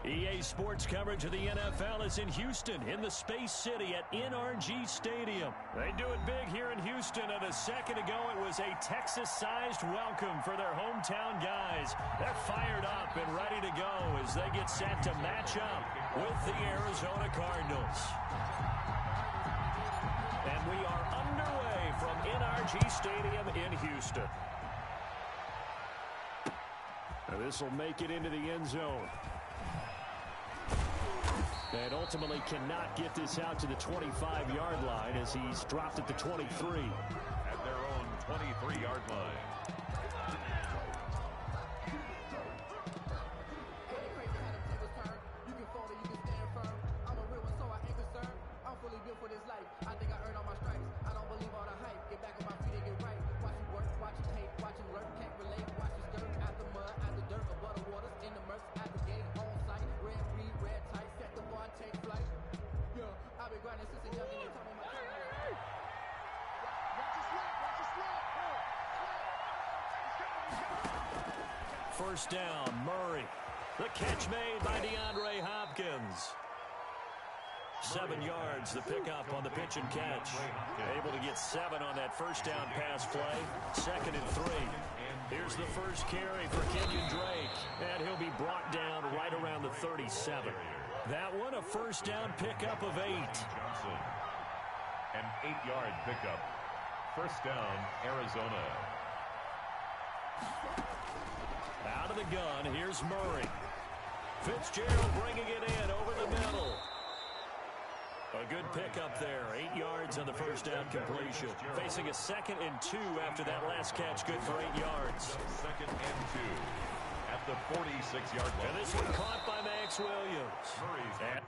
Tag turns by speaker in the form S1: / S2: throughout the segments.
S1: EA Sports coverage of the NFL is in Houston, in the Space City at NRG Stadium. They do it big here in Houston, and a second ago it was a Texas-sized welcome for their hometown guys. They're fired up and ready to go as they get set to match up with the Arizona Cardinals. And we are underway from NRG Stadium in Houston. Now this will make it into the end zone. And ultimately cannot get this out to the 25-yard line as he's dropped at the 23.
S2: At their own 23-yard line.
S1: First down, Murray. The catch made by DeAndre Hopkins. 7 yards, the pickup on the pitch and catch. Able to get 7 on that first down pass play. 2nd and 3. Here's the first carry for Kenyon Drake. And he'll be brought down right around the 37. That one, a first down pickup of 8.
S2: Johnson. An 8-yard pickup. First down, Arizona.
S1: Out of the gun, here's Murray. Fitzgerald bringing it in over the middle. A good pickup there. 8 yards on the first down completion. Facing a 2nd and 2 after that last catch. Good for 8 yards.
S2: 2nd and 2 at the 46-yard line.
S1: And this one caught by Max Williams.
S2: Murray's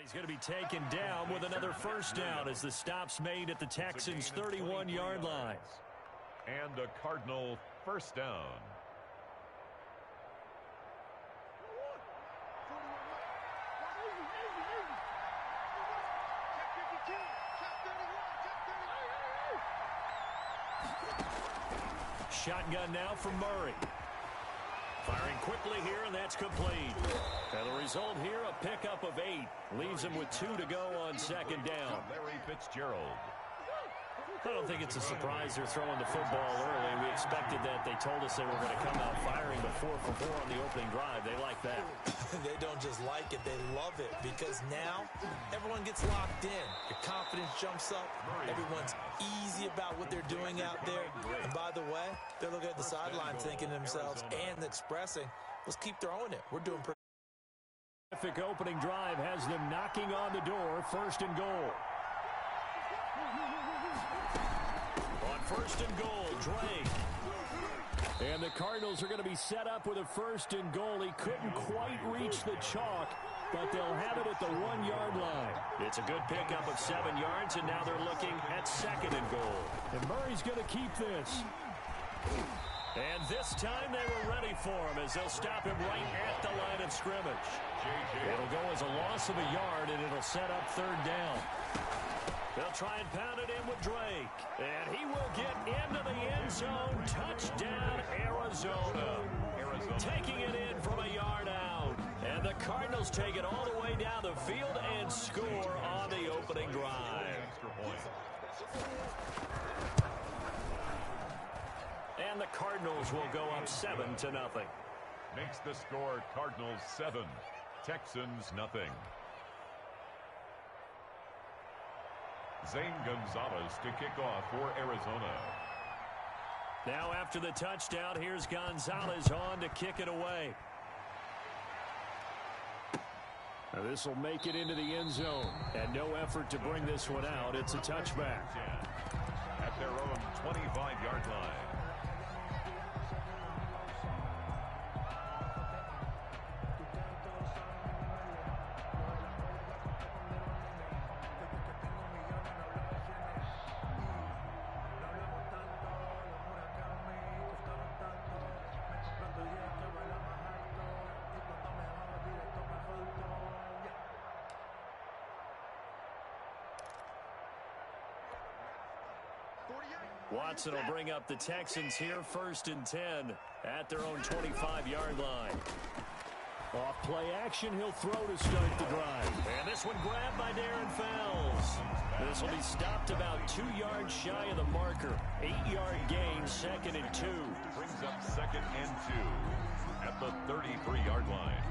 S1: He's going to be taken down with another first down as the stop's made at the Texans' 31-yard line.
S2: And a Cardinal first down.
S1: Shotgun now for Murray. Firing quickly here, and that's complete. And the result here, a pickup of 8. Leaves him with 2 to go on 2nd down.
S2: Larry Fitzgerald.
S1: I don't think it's a surprise they're throwing the football early. We expected that. They told us they were going to come out firing the 4 for 4 on the opening drive. They like that.
S3: They don't just like it, they love it, because now everyone gets locked in. Your confidence jumps up. Everyone's easy about what they're doing out there. And by the way, they're looking at the sideline thinking to themselves and expressing, let's keep throwing it. We're doing pretty.
S1: Terrific opening drive has them knocking on the door. 1st and goal. On 1st and goal, Drake. And the Cardinals are going to be set up with a 1st and goal. He couldn't quite reach the chalk, but they'll have it at the 1-yard line. It's a good pickup of 7 yards, and now they're looking at 2nd and goal. And Murray's going to keep this. And this time they were ready for him as they'll stop him right at the line of scrimmage. It'll go as a loss of a yard, and it'll set up 3rd down. They'll try and pound it in with Drake. And he will get into the end zone. Touchdown, Arizona. Taking it in from a yard out. And the Cardinals take it all the way down the field and score on the opening drive. And the Cardinals will go up 7-0.
S2: Makes the score Cardinals 7, Texans nothing. Zane Gonzalez to kick off for Arizona.
S1: Now after the touchdown, here's Gonzalez on to kick it away. This will make it into the end zone. And no effort to bring this one out. It's a touchback.
S2: At their own 25-yard line.
S1: Watson will bring up the Texans here, 1st and 10 at their own 25-yard line. Off play action, he'll throw to start the drive. And this one grabbed by Darren Fells. This will be stopped about 2 yards shy of the marker. 8-yard gain, 2nd and 2.
S2: Brings up 2nd and 2 at the 33-yard line.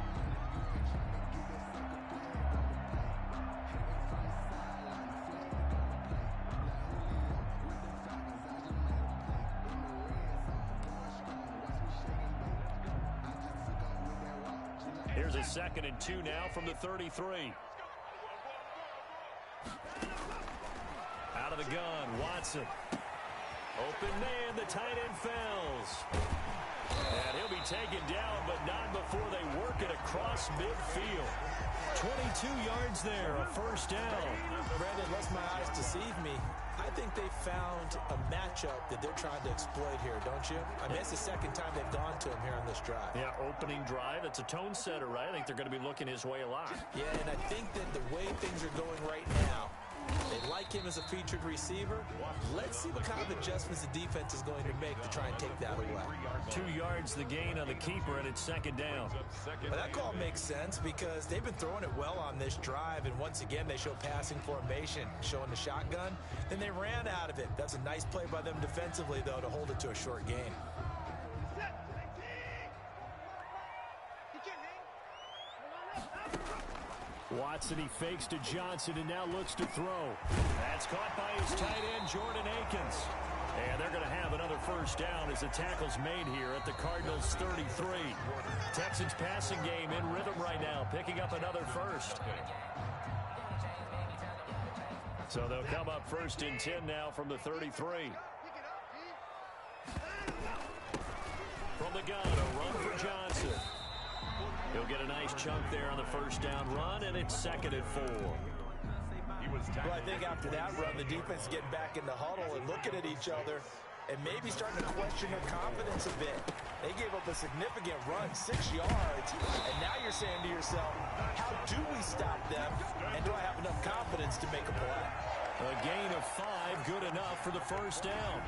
S1: Here's a 2nd and 2 now from the 33. Out of the gun, Watson. Open man, the tight end Fells. And he'll be taken down, but not before they work it across midfield. 22 yards there, a 1st down.
S3: Brandon, unless my eyes deceive me, I think they found a matchup that they're trying to exploit here, don't you? I mean, it's the 2nd time they've gone to him here on this drive.
S1: Yeah, opening drive. It's a tone setter, right? I think they're going to be looking his way a lot.
S3: Yeah, and I think that the way things are going right now, they like him as a featured receiver. Let's see what kind of adjustments the defense is going to make to try and take that away.
S1: 2 yards the gain on the keeper, and it's 2nd down.
S3: Well, that call makes sense because they've been throwing it well on this drive, and once again, they show passing formation, showing the shotgun. Then they ran out of it. That's a nice play by them defensively, though, to hold it to a short gain.
S1: Watson, he fakes to Johnson and now looks to throw. That's caught by his tight end, Jordan Akins. And they're going to have another 1st down as the tackle's made here at the Cardinals' 33. Texans passing game in rhythm right now, picking up another 1st. So they'll come up 1st and 10 now from the 33. From the gun, a run for Johnson. He'll get a nice chunk there on the 1st down run, and it's 2nd and 4.
S3: Well, I think after that run, the defense is getting back in the huddle and looking at each other and maybe starting to question their confidence a bit. They gave up a significant run, 6 yards, and now you're saying to yourself, how do we stop them, and do I have enough confidence to make a play?
S1: A gain of 5, good enough for the 1st down.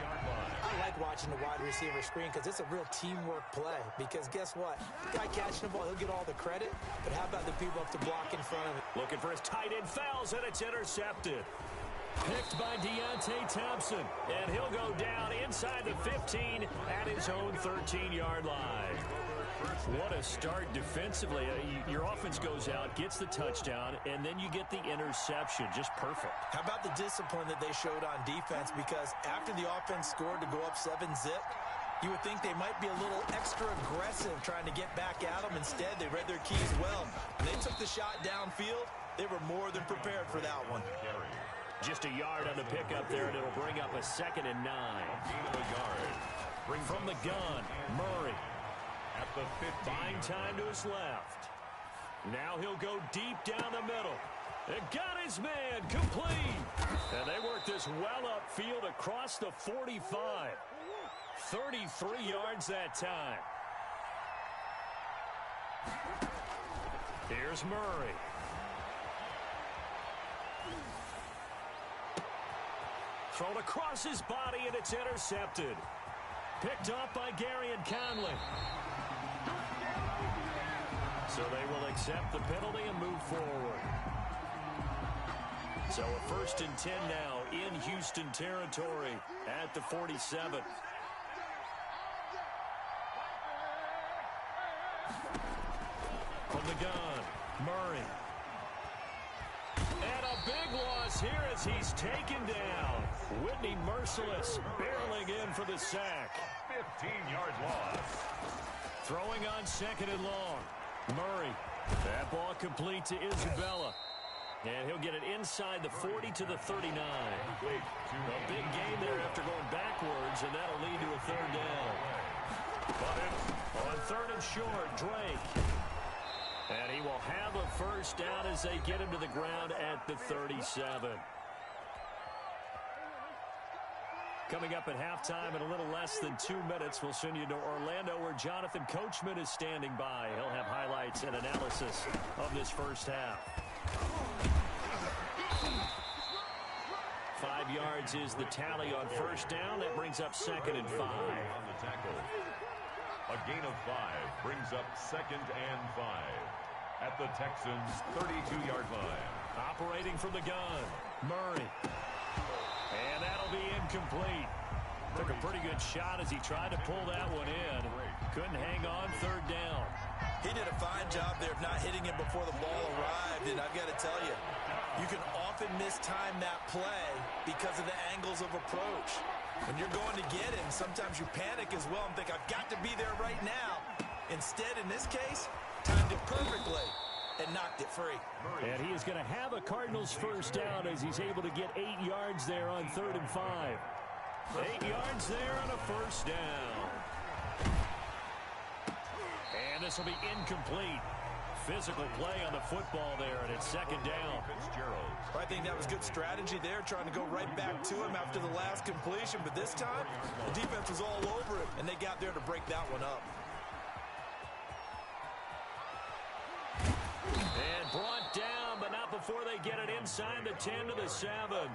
S3: I like watching the wide receiver screen because it's a real teamwork play. Because guess what? The guy catching the ball, he'll get all the credit. But how about the people up to block in front of him?
S1: Looking for his tight end Fells, and it's intercepted. Picked by Deontay Thompson. And he'll go down inside the 15 at his own 13-yard line. What a start defensively. Your offense goes out, gets the touchdown, and then you get the interception. Just perfect.
S3: How about the discipline that they showed on defense? Because after the offense scored to go up 7-zip, you would think they might be a little extra aggressive trying to get back at them. Instead, they read their keys well. When they took the shot downfield, they were more than prepared for that one.
S1: Just a yard on the pickup there, and it'll bring up a 2nd and 9. From the gun, Murray.
S2: At the 15.
S1: Buying time to his left. Now he'll go deep down the middle. And got his man complete. And they work this well upfield across the 45. 33 yards that time. Here's Murray. Thrown across his body, and it's intercepted. Picked off by Gary and Conley. So they will accept the penalty and move forward. So a 1st and 10 now in Houston territory at the 47. From the gun, Murray. And a big loss here as he's taken down. Whitney Merciless barreling in for the sack.
S2: 15-yard loss.
S1: Throwing on 2nd and long. Murray That ball complete to Isabella. And he'll get it inside the 40 to the 39. A big gain there after going backwards, and that'll lead to a third down. On third and short, Drake. And he will have a first down as they get him to the ground at the 37. Coming up at halftime in a little less than 2 minutes, we'll send you to Orlando where Jonathan Coachman is standing by. He'll have highlights and analysis of this first half. 5 yards is the tally on first down. That brings up 2nd and 5.
S2: On the tackle. A gain of 5 brings up 2nd and 5 at the Texans' 32-yard line.
S1: Operating from the gun, Murray. And that'll be incomplete. Took a pretty good shot as he tried to pull that one in. Couldn't hang on third down.
S3: He did a fine job there of not hitting him before the ball arrived, and I've got to tell you, you can often mistime that play because of the angles of approach. When you're going to get him, sometimes you panic as well and think, I've got to be there right now. Instead, in this case, timed it perfectly and knocked it free.
S1: And he is going to have a Cardinals first down as he's able to get 8 yards there on 3rd and 5. 8 yards there on a first down. And this will be incomplete. Physical play on the football there, and it's 2nd down.
S3: I think that was good strategy there, trying to go right back to him after the last completion. But this time, the defense was all over it, and they got there to break that one up.
S1: And brought down, but not before they get it inside the 10 to the 7.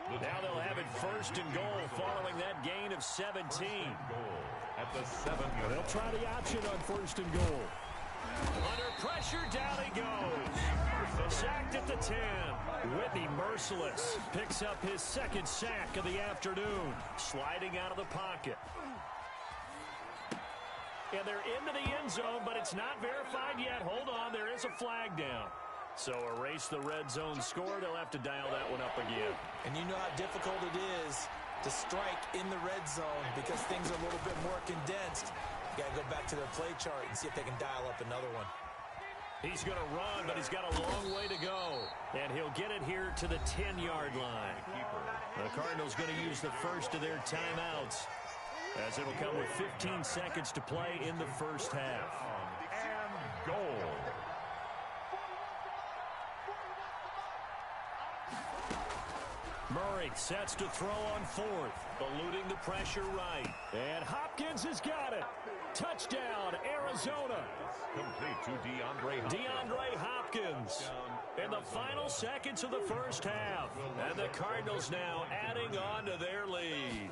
S1: Now they'll have it 1st and goal following that gain of 17.
S2: At the 7.
S1: They'll try the option on 1st and goal. Under pressure, down he goes. Sacked at the 10. Whitney, merciless, picks up his 2nd sack of the afternoon. Sliding out of the pocket. And they're into the end zone, but it's not verified yet. Hold on, there is a flag down. So erase the red zone score. They'll have to dial that one up again.
S3: And you know how difficult it is to strike in the red zone because things are a little bit more condensed. You got to go back to their play chart and see if they can dial up another one.
S1: He's going to run, but he's got a long way to go. And he'll get it here to the 10-yard line. The Cardinals going to use the first of their timeouts, as it'll come with 15 seconds to play in the first half.
S2: And goal.
S1: Murray sets to throw on 4th, eluding the pressure right. And Hopkins has got it. Touchdown, Arizona.
S2: Complete to
S1: DeAndre Hopkins. In the final seconds of the first half. And the Cardinals now adding on to their lead.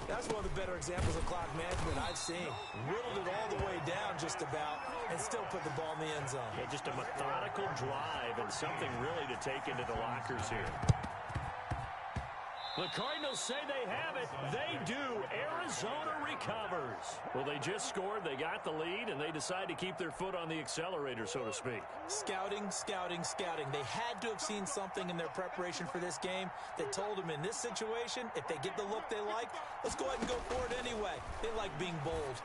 S3: That's one of the better examples of clock management I've seen. Whittled it all the way down just about and still put the ball in the end zone.
S1: Yeah, just a methodical drive and something really to take into the lockers here. The Cardinals say they have it. They do. Arizona recovers. Well, they just scored. They got the lead, and they decide to keep their foot on the accelerator, so to speak.
S3: Scouting, scouting, scouting. They had to have seen something in their preparation for this game that told them in this situation, if they get the look they like, let's go ahead and go for it anyway. They like being bold.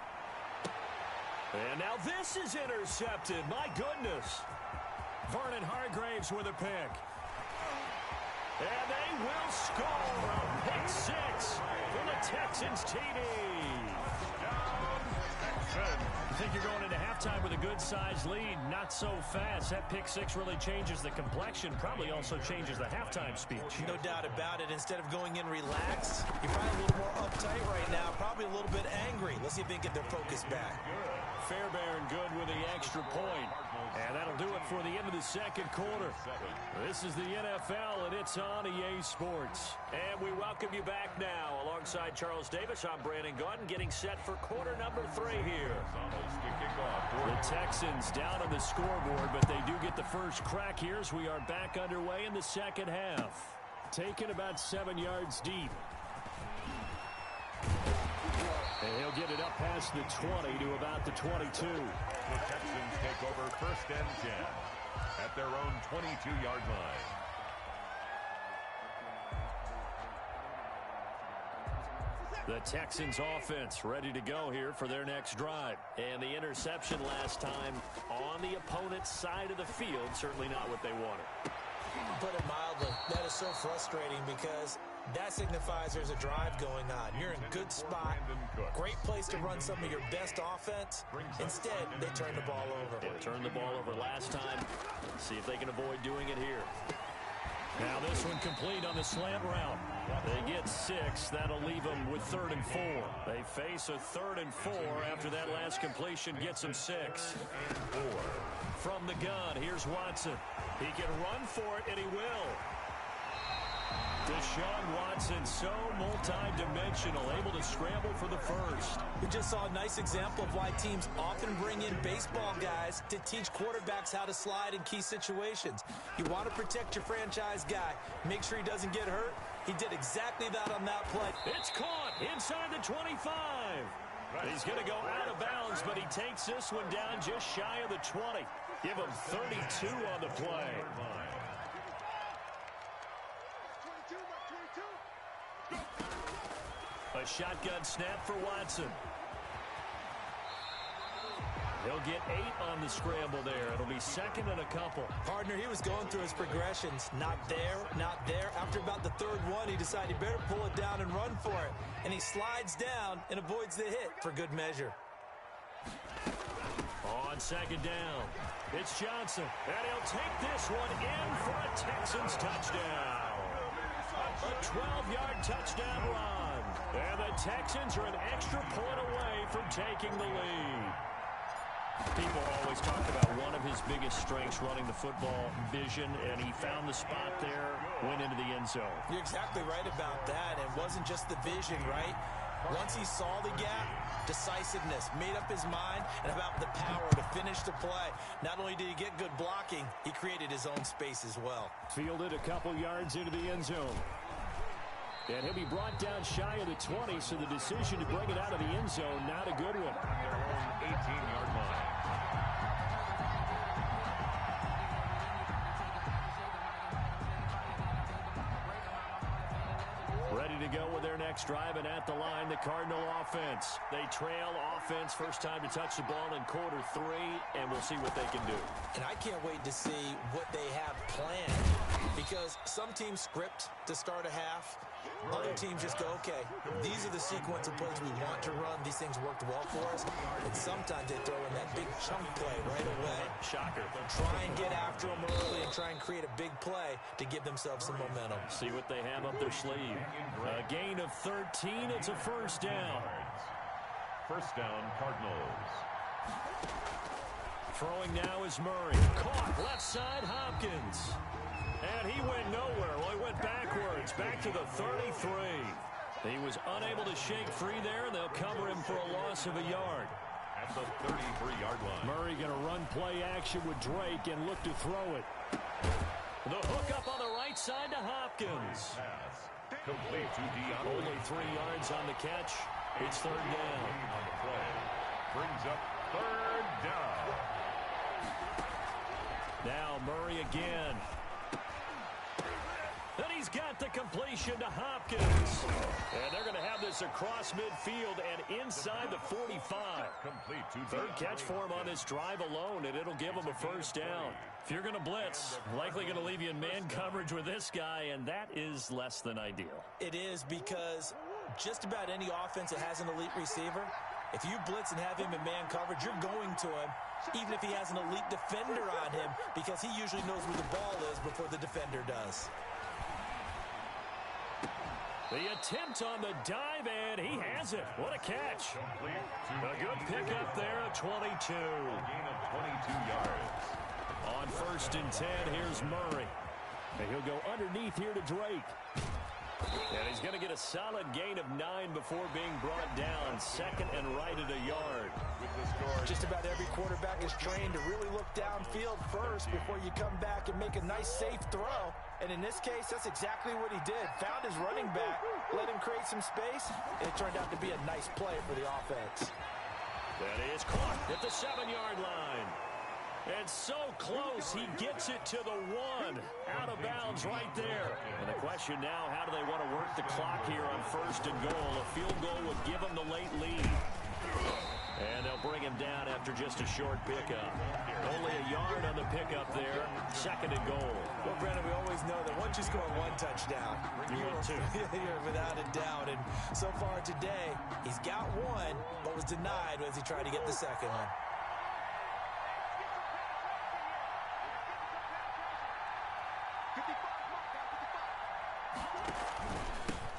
S1: And now this is intercepted. My goodness. Vernon Hargraves with a pick. And they will score a pick 6 for the Texans TD. You think you're going into halftime with a good-sized lead? Not so fast. That pick 6 really changes the complexion, probably also changes the halftime speech.
S3: No doubt about it. Instead of going in relaxed, you're probably a little more uptight right now, probably a little bit angry. Let's see if they can get their focus back.
S1: Fairbairn good with the extra point. And that'll do it for the end of the second quarter. This is the NFL, and it's on EA Sports. And we welcome you back now. Alongside Charles Davis, I'm Brandon Gaudin, getting set for quarter number 3 here. The Texans down on the scoreboard, but they do get the first crack here as we are back underway in the second half. Taken about 7 yards deep. And he'll get it up past the 20 to about the 22.
S2: The Texans take over 1st and 10 at their own 22-yard line.
S1: The Texans offense ready to go here for their next drive. And the interception last time on the opponent's side of the field, certainly not what they wanted.
S3: Put it mildly, that is so frustrating because that signifies there's a drive going on. You're in a good spot, great place to run some of your best offense. Instead, they turn the ball over.
S1: They turned the ball over last time. See if they can avoid doing it here. Now this one complete on the slant route. They get 6. That'll leave them with 3rd and 4. They face a 3rd and 4 after that last completion gets them 6. From the gun, here's Watson. He can run for it, and he will. Deshaun Watson, so multi-dimensional, able to scramble for the first.
S3: We just saw a nice example of why teams often bring in baseball guys to teach quarterbacks how to slide in key situations. You want to protect your franchise guy. Make sure he doesn't get hurt. He did exactly that on that play.
S1: It's caught inside the 25. He's going to go out of bounds, but he takes this one down just shy of the 20. Give him 32 on the play. A shotgun snap for Watson. He'll get 8 on the scramble there. It'll be 2nd and a couple.
S3: Partner, he was going through his progressions. Not there, not there. After about the 3rd one, he decided he better pull it down and run for it. And he slides down and avoids the hit for good measure.
S1: On 2nd down, it's Johnson. And he'll take this one in for a Texans touchdown. A 12-yard touchdown run. And the Texans are an extra point away from taking the lead. People always talk about one of his biggest strengths running the football, vision, and he found the spot there, went into the end zone.
S3: You're exactly right about that. It wasn't just the vision, right? Once he saw the gap, decisiveness, made up his mind, and about the power to finish the play. Not only did he get good blocking, he created his own space as well.
S1: Fielded a couple yards into the end zone. And he'll be brought down shy of the 20, so the decision to bring it out of the end zone, not a good one.
S2: 18-yard line.
S1: Ready to go with their next drive, and at the line, the Cardinal offense. They trail offense, first time to touch the ball in quarter 3, and we'll see what they can do.
S3: And I can't wait to see what they have planned, because some teams script to start a half. Other teams just go, okay, these are the sequence of plays we want to run. These things worked well for us. And sometimes they throw in that big chunk play right away.
S1: Shocker.
S3: Try and get after them early and try and create a big play to give themselves some momentum.
S1: See what they have up their sleeve. A gain of 13. It's a first down.
S2: First down, Cardinals.
S1: Throwing now is Murray. Caught left side, Hopkins. And he went nowhere. Well, he went backwards, back to the 33. He was unable to shake free there, and they'll cover him for a loss of a yard.
S2: At the 33-yard line.
S1: Murray going to run play action with Drake and look to throw it. The hook up on the right side to Hopkins.
S2: Pass. Complete to DeAndre.
S1: Only 3 yards on the catch. It's 3rd down.
S2: On the play. Brings up 3rd down.
S1: Now Murray again. And he's got the completion to Hopkins. And they're going to have this across midfield and inside the 45.
S2: Complete to
S1: 3rd catch for him on this drive alone, and it'll give him a first down. If you're going to blitz, likely going to leave you in man coverage with this guy, and that is less than ideal.
S3: It is, because just about any offense that has an elite receiver, if you blitz and have him in man coverage, you're going to him, even if he has an elite defender on him, because he usually knows where the ball is before the defender does.
S1: The attempt on the dive, and he has it. What a catch. A good pickup there at 22.
S2: gain of 22 yards.
S1: On 1st and 10, here's Murray. And he'll go underneath here to Drake. And he's going to get a solid gain of 9 before being brought down. 2nd and right at a yard.
S2: With the score.
S3: Just about every quarterback is trained to really look downfield first before you come back and make a nice, safe throw. And in this case, that's exactly what he did. Found his running back, let him create some space, and it turned out to be a nice play for the offense.
S1: That is caught at the 7-yard line. And so close, he gets it to the 1. Out of bounds right there. And the question now, how do they want to work the clock here on 1st and goal? A field goal would give them the late lead. And they'll bring him down after just a short pickup. Only a yard on the pickup there. 2nd and goal.
S3: Well, Brandon, we always know that once you score 1 touchdown, you're without a doubt. And so far today, he's got 1, but was denied as he tried to get the 2nd one.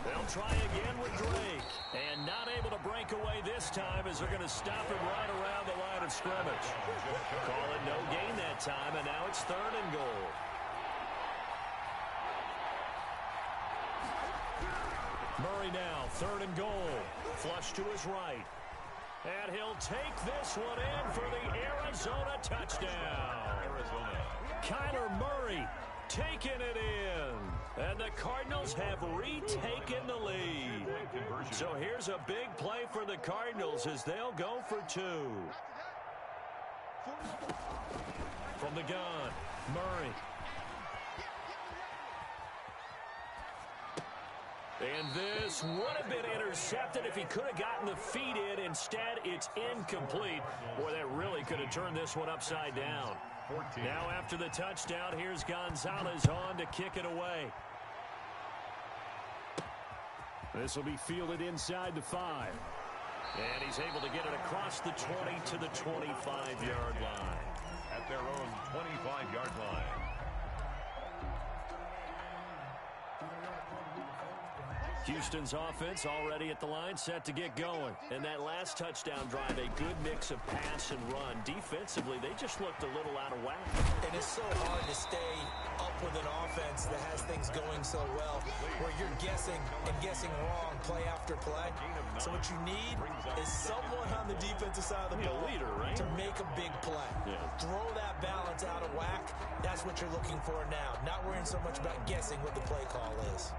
S1: They'll try again with Drake. And not able to break away this time as they're going to stop him right around the line of scrimmage. Call it no gain that time, and now it's 3rd and goal. Murray now, 3rd and goal. Flush to his right. And he'll take this one in for the Arizona touchdown. Kyler Murray taking it in. And the Cardinals have retaken the lead. So here's a big play for the Cardinals as they'll go for 2. From the gun, Murray. And this would have been intercepted if he could have gotten the feet in. Instead, it's incomplete. Boy, that really could have turned this one upside down. 14. Now after the touchdown, here's Gonzalez on to kick it away. This will be fielded inside the 5. And he's able to get it across the 20 to the 25-yard line.
S2: At their own 25-yard line.
S1: Houston's offense already at the line, set to get going. And that last touchdown drive, a good mix of pass and run. Defensively, they just looked a little out of whack.
S3: And it's so hard to stay up with an offense that has things going so well, where you're guessing and guessing wrong play after play. So what you need is someone on the defensive side of the ball
S1: leader, right?
S3: to make a big play. Yeah. Throw that balance out of whack. That's what you're looking for now. Not worrying so much about guessing what the play call is.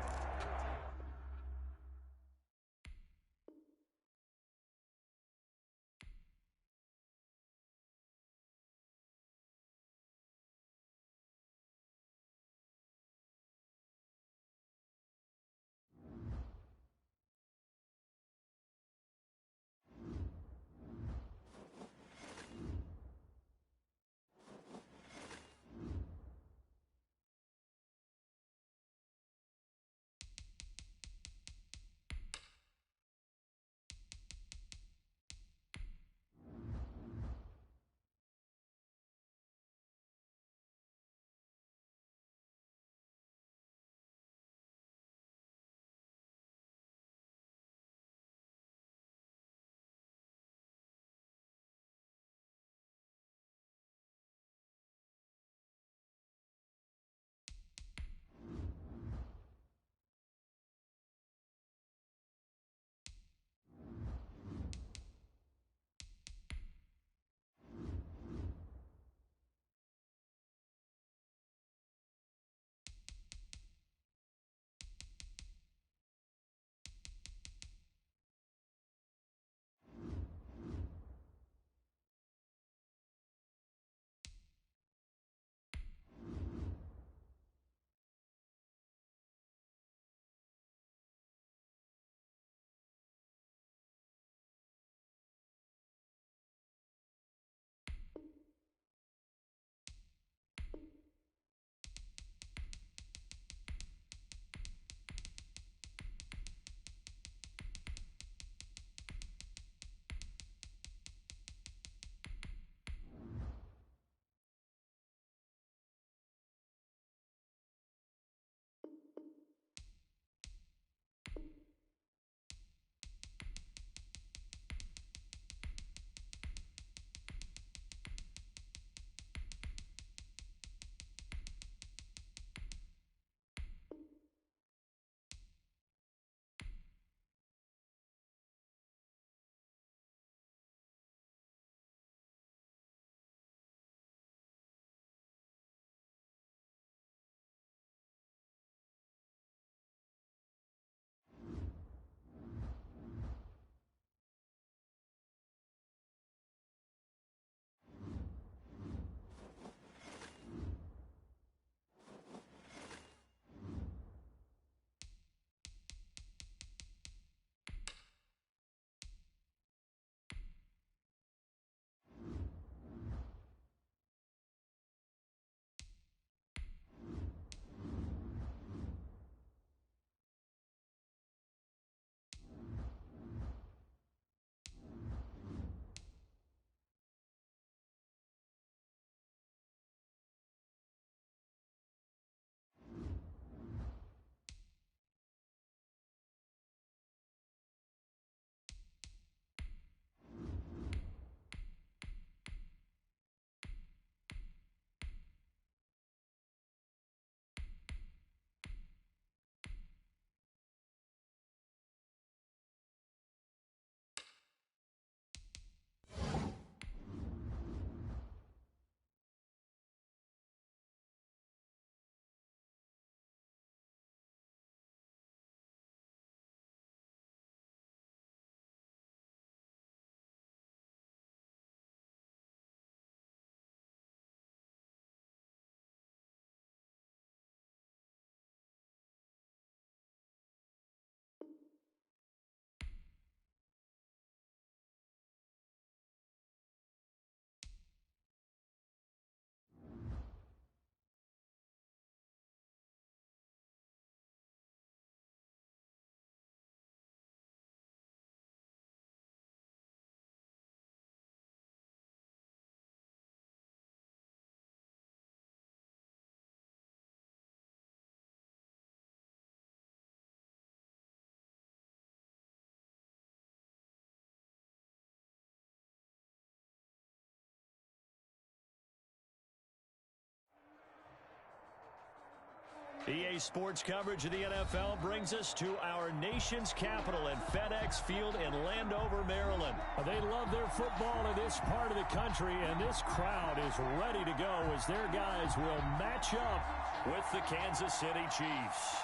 S1: EA Sports coverage of the NFL brings us to our nation's capital at FedEx Field in Landover, Maryland. They love their football in this part of the country, and this crowd is ready to go as their guys will match up with the Kansas City Chiefs.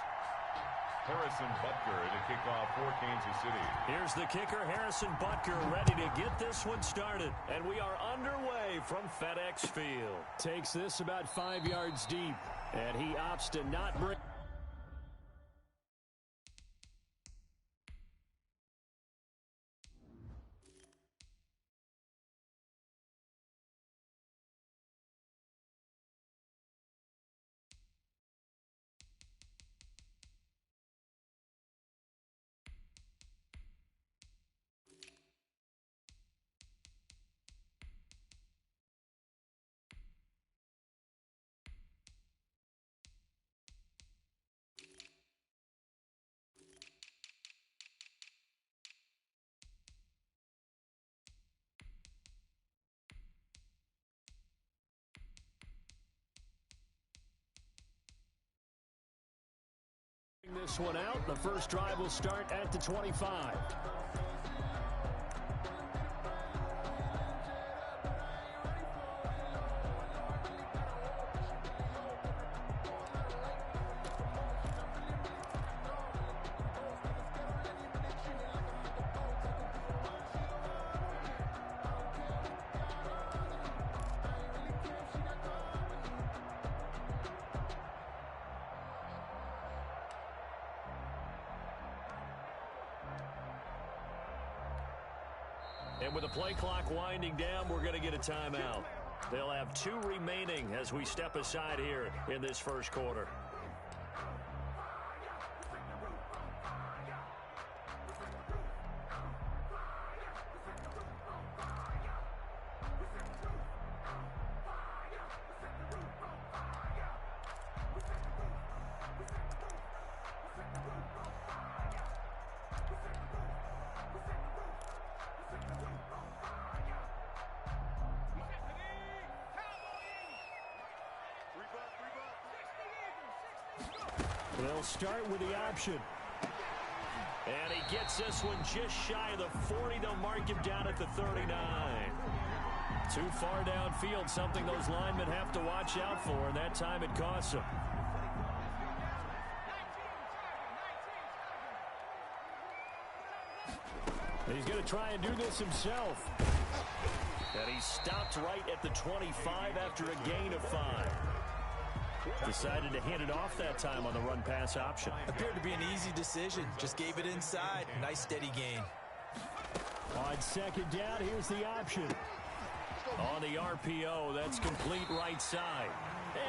S2: Harrison Butker to kick off for Kansas City.
S1: Here's the kicker, Harrison Butker, ready to get this one started. And we are underway from FedEx Field. Takes this about 5 yards deep, and he opts to not bring... This one out. The first drive will start at the 25. And with the play clock winding down, we're going to get a timeout. They'll have 2 remaining as we step aside here in this first quarter. They'll start with the option. And he gets this one just shy of the 40. They'll mark him down at the 39. Too far downfield, something those linemen have to watch out for, and that time it costs them. He's going to try and do this himself. And he stopped right at the 25 after a gain of 5. Decided to hand it off that time on the run-pass option.
S3: Appeared to be an easy decision. Just gave it inside. Nice steady gain.
S1: On second down, here's the option. On the RPO, that's complete right side.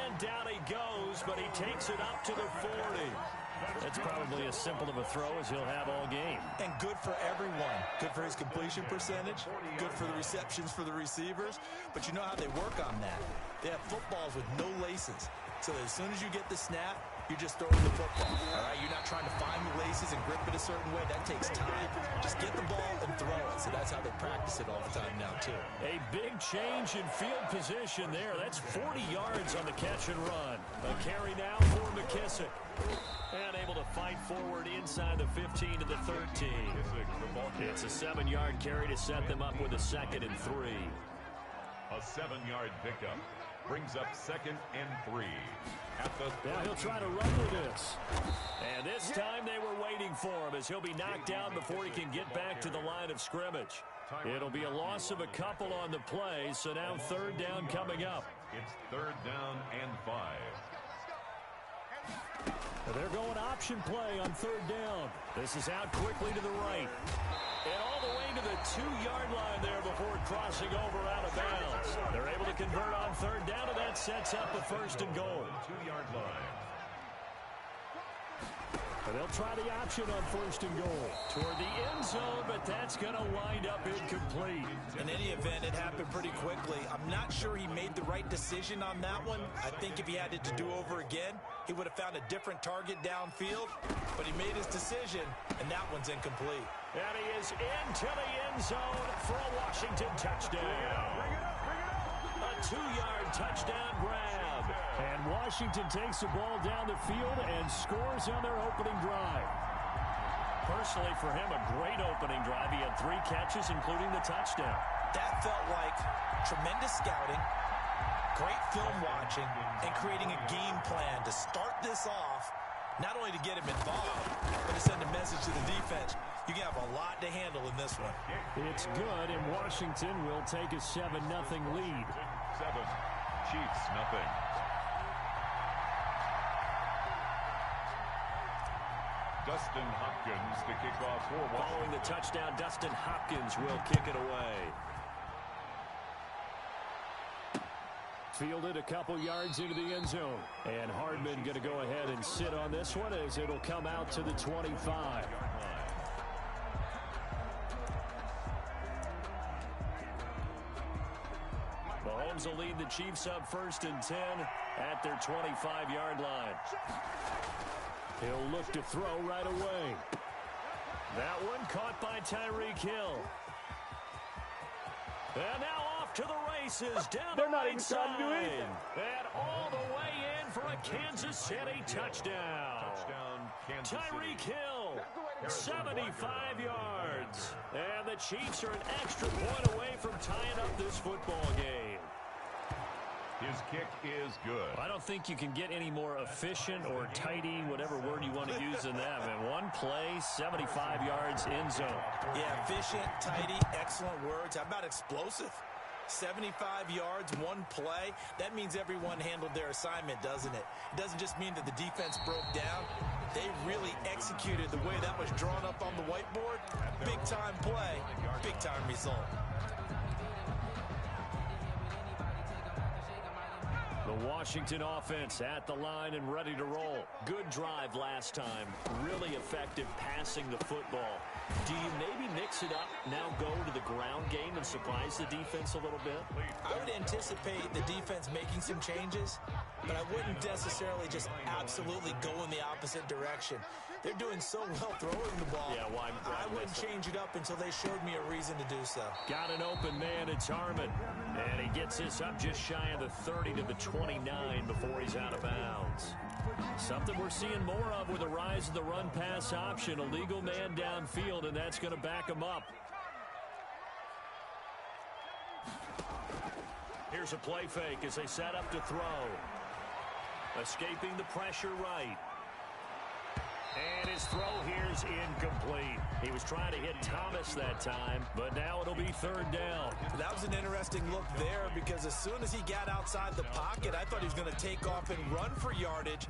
S1: And down he goes, but he takes it up to the 40. That's probably as simple of a throw as he'll have all game.
S3: And good for everyone. Good for his completion percentage. Good for the receptions for the receivers. But you know how they work on that. They have footballs with no laces. So as soon as you get the snap, you're just throwing the football. All right, you're not trying to find the laces and grip it a certain way. That takes time. Just get the ball and throw it. So that's how they practice it all the time now, too.
S1: A big change in field position there. That's 40 yards on the catch and run. A carry now for McKissick. And able to fight forward inside the 15 to the 13. It's a 7-yard carry to set them up with a 2nd and 3.
S2: A 7-yard pickup brings up 2nd and 3.
S1: Now he'll try to run with this. And this time they were waiting for him as he'll be knocked down before he can get back to the line of scrimmage. It'll be a loss of a couple on the play, so now 3rd down coming up.
S2: It's 3rd down and 5.
S1: They're going option play on 3rd down. This is out quickly to the right. And all the way to the 2-yard line there before crossing over out of bounds. They're able to convert on 3rd down, and that sets up a 1st and goal.
S2: 2-yard line.
S1: And they'll try the option on 1st and goal. Toward the end zone, but that's going to wind up incomplete.
S3: In any event, it happened pretty quickly. I'm not sure he made the right decision on that one. I think if he had it to do over again, he would have found a different target downfield. But he made his decision, and that one's incomplete.
S1: And he is into the end zone for a Washington touchdown. A 2-yard touchdown grab. And Washington takes the ball down the field and scores on their opening drive. Personally, for him, a great opening drive. He had 3 catches, including the touchdown. That felt like tremendous scouting, great film watching, and creating a game plan to start this off, not only to get him involved, but to send a message to the defense. You can have a lot to handle in this one. It's good, and Washington will take a 7-0 lead.
S2: 7, Chiefs nothing. Dustin Hopkins to kick off for Washington.
S1: Following the touchdown, Dustin Hopkins will kick it away. Fielded a couple yards into the end zone. And Hardman going to go ahead and sit on this one as it'll come out to the 25. Mahomes will lead the Chiefs up 1st and 10 at their 25-yard line. He'll look to throw right away. That one caught by Tyreek Hill. And now off to the races down the right side. And all the way in for a Kansas City touchdown. Tyreek Hill, 75 yards. And the Chiefs are an extra point away from tying up this football game.
S2: His kick is good.
S1: I don't think you can get any more efficient or tidy, whatever word you want to use in that. And one play, 75 yards in zone.
S3: Yeah, efficient, tidy, excellent words. How about explosive? 75 yards, one play. That means everyone handled their assignment, doesn't it? It doesn't just mean that the defense broke down. They really executed the way that was drawn up on the whiteboard. Big-time play, big-time result.
S1: The Washington offense at the line and ready to roll. Good drive last time. Really effective passing the football. Do you maybe mix it up, now go to the ground game and surprise the defense a little bit?
S3: I would anticipate the defense making some changes, but I wouldn't necessarily just absolutely go in the opposite direction. They're doing so well throwing the ball. Yeah, well, I wouldn't change it up until they showed me a reason to do so. Got an open man, it's Harmon. And he gets this up just shy of the 30 to the 29 before he's out of bounds. Something we're seeing more of with the rise of the run-pass option. A legal man downfield, and that's going to back him up. Here's a play fake as they set up to throw. Escaping the pressure right. And his throw here is incomplete. He was trying to hit Thomas that time, but now it'll be 3rd down. That was an interesting look there because as soon as he got outside the pocket, I thought he was going to take off and run for yardage.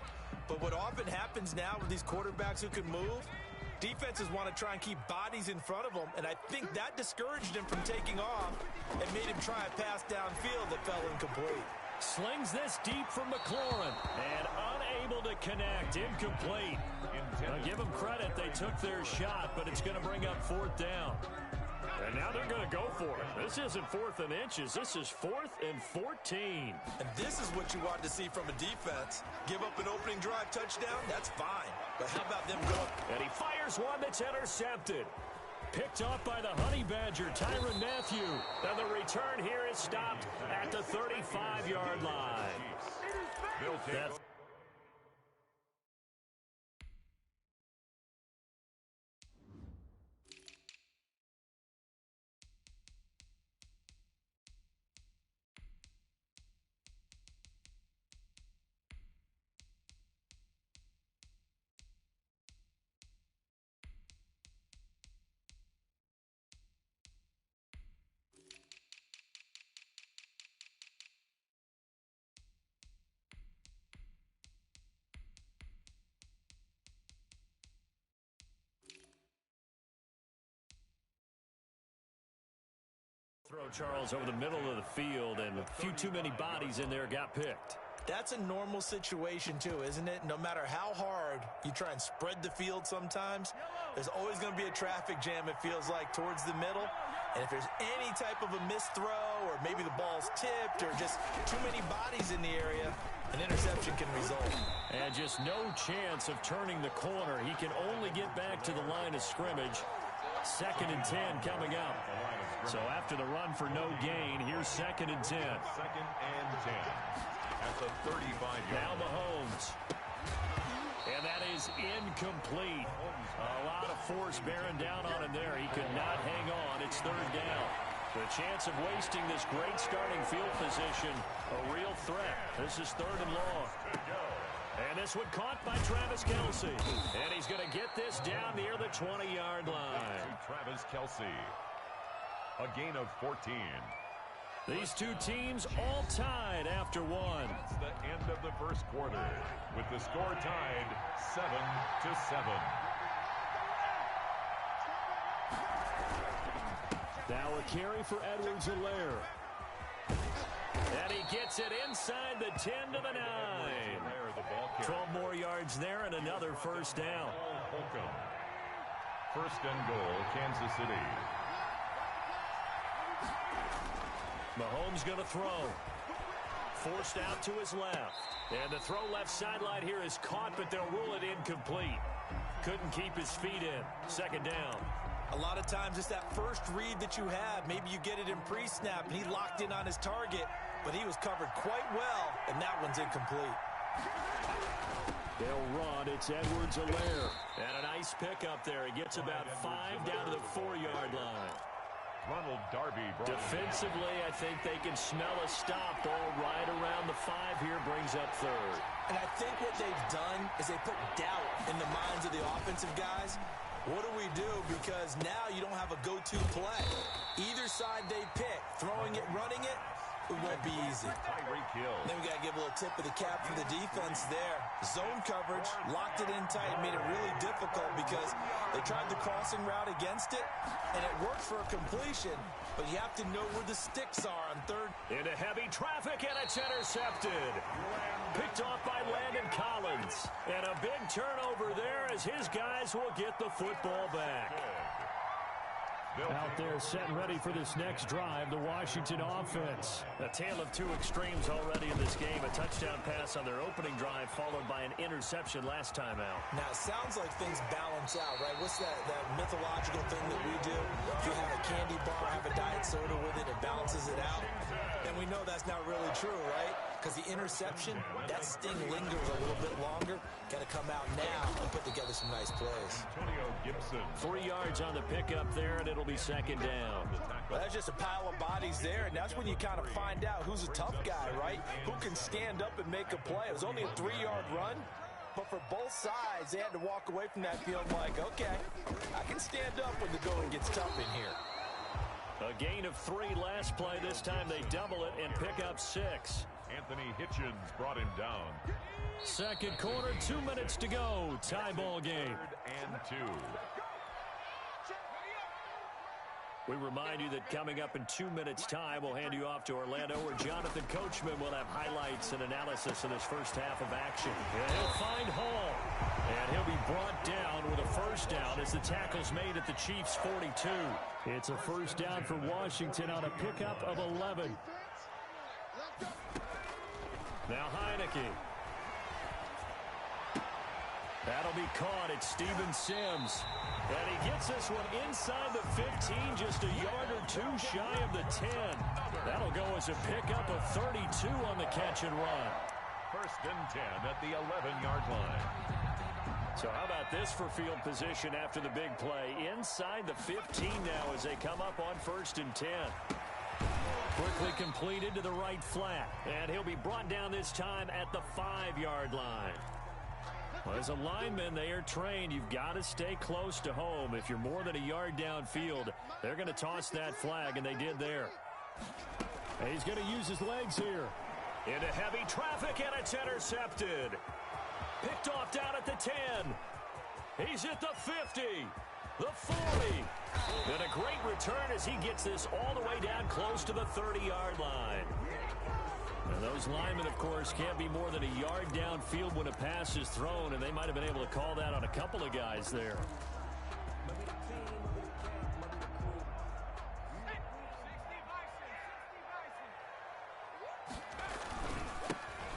S3: But what often happens now with these quarterbacks who can move, defenses want to try and keep bodies in front of them, and I think that discouraged him from taking off and made him try a pass downfield that fell incomplete. Slings this deep from McLaurin, and unable to connect, incomplete. I'll give them credit, they took their shot, but it's going to bring up 4th down. And now they're going to go for it. This isn't 4th and inches, this is 4th and 14. And this is what you want to see from a defense. Give up an opening drive touchdown, that's fine. But how about them going? And he fires one that's intercepted. Picked off by the Honey Badger, Tyrann Mathieu. And the return here is stopped at the 35-yard line. That's throw, Charles, over the middle of the field, and a few too many bodies in there got picked. That's a normal situation, too, isn't it? No matter how hard you try and spread the field sometimes, there's always going to be a traffic jam, it feels like, towards the middle. And if there's any type of a missed throw or maybe the ball's tipped or just too many bodies in the area, an interception can result. And just no chance of turning the corner. He can only get back to the line of scrimmage. 2nd and 10 coming up.
S1: So after the run for no gain, here's 2nd and 10.
S2: 2nd and 10 at the 35-yard.
S1: Now Mahomes. And that is incomplete. A lot of force bearing down on him there. He could not hang on. It's 3rd down. The chance of wasting this great starting field position, a real threat. This is 3rd and long. And this one caught by Travis Kelce. And he's going to get this down near the 20-yard line.
S2: Travis Kelce. A gain of 14.
S1: These two teams all tied after one.
S2: That's the end of the first quarter, with the score tied 7-7.
S1: Now a carry for Edwards-Helaire. And he gets it inside the 10 to the 9. 12 more yards there and another 1st down.
S2: Holcomb. 1st and goal, Kansas City.
S1: Mahomes going to throw. Forced out to his left. And the throw left sideline here is caught, but they'll rule it incomplete. Couldn't keep his feet in. 2nd down.
S3: A lot of times it's that first read that you have. Maybe you get it in pre-snap, and he locked in on his target, but he was covered quite well, and that one's incomplete.
S1: They'll run. It's Edwards-Helaire. And a nice pickup there. He gets about 5 down to the 4-yard line.
S2: Ronald Darby.
S1: Defensively, I think they can smell a stop. Ball right around the 5 here, brings up 3rd.
S3: And I think what they've done is they put doubt in the minds of the offensive guys. What do we do? Because now you don't have a go-to play. Either side they pick, throwing it, running it, it won't be easy. Then we got to give a little tip of the cap for the defense there. Zone coverage, locked it in tight, made it really difficult because they tried the crossing route against it, and it worked for a completion, but you have to know where the sticks are on 3rd.
S1: Into heavy traffic, and it's intercepted. Picked off by Landon Collins. And a big turnover there as his guys will get the football back. Out there set and ready for this next drive, the Washington offense. A tale of two extremes already in this game. A touchdown pass on their opening drive followed by an interception last time out.
S3: Now, it sounds like things balance out, right? What's that mythological thing that we do? If you have a candy bar, have a diet soda with it, it balances it out. And we know that's not really true, right? Because the interception, that sting lingers a little bit longer. Got to come out now and put together some nice plays.
S2: Antonio Gibson.
S1: 3 yards on the pickup there, and it'll be 2nd down.
S3: Well, that's just a pile of bodies there, and that's when you kind of find out who's a tough guy, right? Who can stand up and make a play. It was only a 3-yard run, but for both sides, they had to walk away from that field like, okay, I can stand up when the going gets tough in here.
S1: A gain of 3 last play. This time they double it and pick up 6.
S2: Anthony Hitchens brought him down.
S1: 2nd quarter, 2 minutes to go. Tie ball game.
S2: 3rd and 2.
S1: We remind you that coming up in 2 minutes' time, we'll hand you off to Orlando, where Jonathan Coachman will have highlights and analysis of this first half of action. And he'll find Hall. And he'll be brought down with a 1st down as the tackle's made at the Chiefs' 42. It's a 1st down for Washington on a pickup of 11. Now Heineke. That'll be caught. It's Steven Sims. And he gets this one inside the 15, just a yard or 2 shy of the 10. That'll go as a pickup of 32 on the catch and run.
S2: 1st and 10 at the 11-yard line.
S1: So how about this for field position after the big play? Inside the 15 now as they come up on 1st and 10. Quickly completed to the right flat. And he'll be brought down this time at the 5-yard line. Well, as a lineman, they are trained. You've got to stay close to home. If you're more than a yard downfield, they're going to toss that flag, and they did there. And he's going to use his legs here. Into heavy traffic, and it's intercepted. Picked off down at the 10. He's at the 50. The 40. And a great return as he gets this all the way down close to the 30-yard line. And those linemen, of course, can't be more than a yard downfield when a pass is thrown, and they might have been able to call that on a couple of guys there.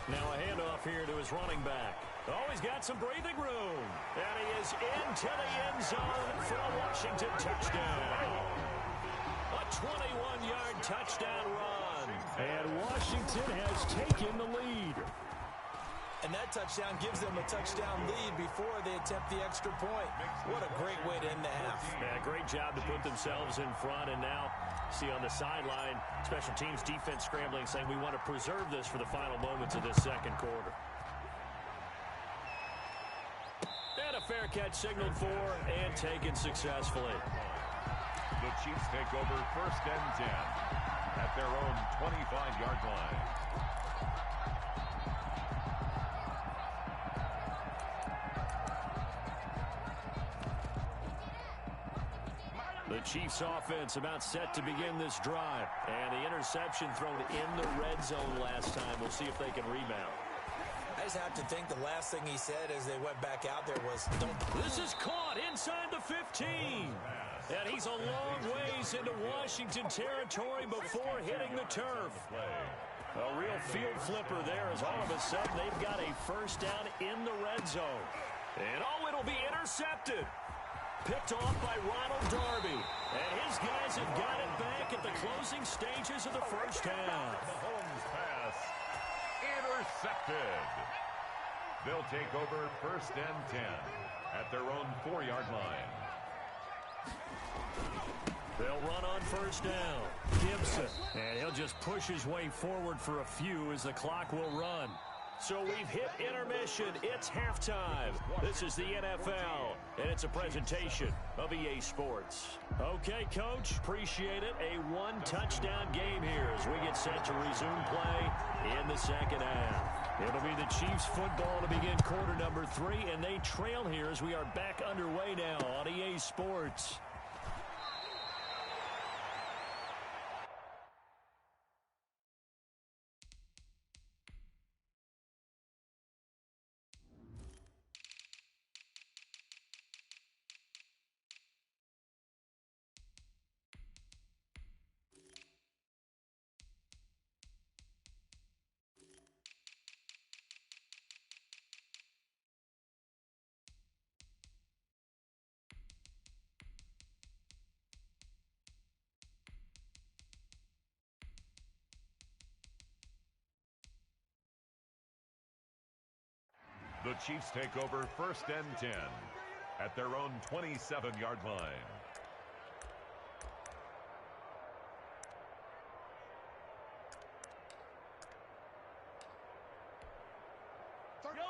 S1: Now a handoff here to his running back. Oh, he's got some breathing room. And he is into the end zone for a Washington touchdown. A touchdown run. And Washington has taken the lead.
S3: And that touchdown gives them a touchdown lead before they attempt the extra point. What a great way to end the half.
S1: Yeah, great job to put themselves in front. And now, see on the sideline, special teams defense scrambling, saying we want to preserve this for the final moments of this second quarter. And a fair catch signaled for and taken successfully.
S2: The Chiefs take over 1st and 10 at their own 25-yard line.
S1: The Chiefs offense about set to begin this drive. And the interception thrown in the red zone last time. We'll see if they can rebound.
S3: I just have to think the last thing he said as they went back out there was, don't.
S1: This is caught inside the 15. And he's a long ways into Washington territory before hitting the turf. A real field flipper there as all of a sudden they've got a first down in the red zone. And oh, it'll be intercepted. Picked off by Ronald Darby. And his guys have got it back at the closing stages of the first half.
S2: Mahomes pass intercepted. They'll take over 1st and 10 at their own 4-yard line.
S1: They'll run on first down. Gibson. And he'll just push his way forward for a few as the clock will run. So we've hit intermission. It's halftime. This is the NFL, and it's a presentation of EA Sports. Okay, Coach, appreciate it. A one-touchdown game here as we get set to resume play in the second half. It'll be the Chiefs football to begin quarter number 3, and they trail here as we are back underway now on EA Sports.
S2: The Chiefs take over 1st and 10 at their own 27-yard line.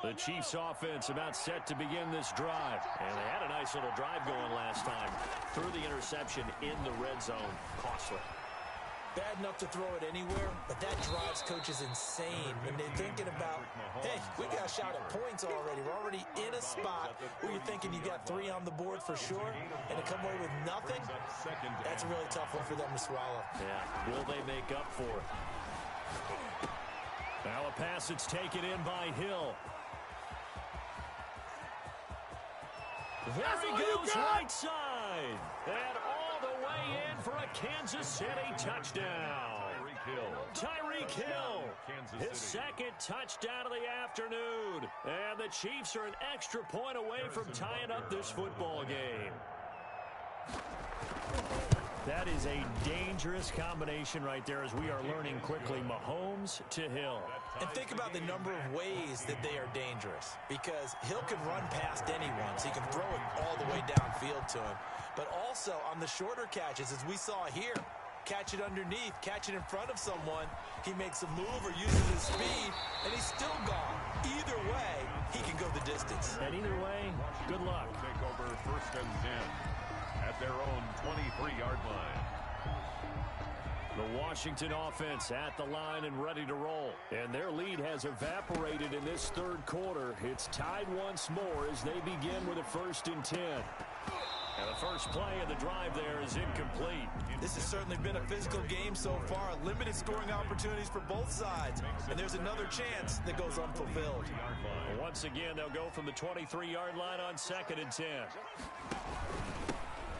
S1: The Chiefs offense about set to begin this drive. And they had a nice little drive going last time. Threw the interception in the red zone. Costly.
S3: Bad enough to throw it anywhere, but that drives coaches insane when they're thinking about, hey, we got a shot at points already. We're already in a spot where you're thinking you got 3 on the board for sure, and to come away with nothing, that's a really tough one for them to swallow.
S1: Yeah, will they make up for it? Now a pass that's taken in by Hill. There he goes, right side. And all the way in for a Kansas City touchdown. Tyreek Hill, his second touchdown of the afternoon. And the Chiefs are an extra point away from tying up this football game. That is a dangerous combination right there as we are learning quickly. Mahomes to Hill.
S3: And think about the number of ways that they are dangerous, because Hill can run past anyone, so he can throw it all the way downfield to him. But also on the shorter catches, as we saw here, catch it underneath, catch it in front of someone, he makes a move or uses his speed, and he's still gone. Either way, he can go the distance.
S1: And either way, good luck.
S2: Take over 1st and 10 at their own 23-yard line.
S1: The Washington offense at the line and ready to roll. And their lead has evaporated in this third quarter. It's tied once more as they begin with a 1st and 10. And the first play of the drive there is incomplete.
S3: This has certainly been a physical game so far. Limited scoring opportunities for both sides. And there's another chance that goes unfulfilled.
S1: Once again, they'll go from the 23-yard line on 2nd and 10.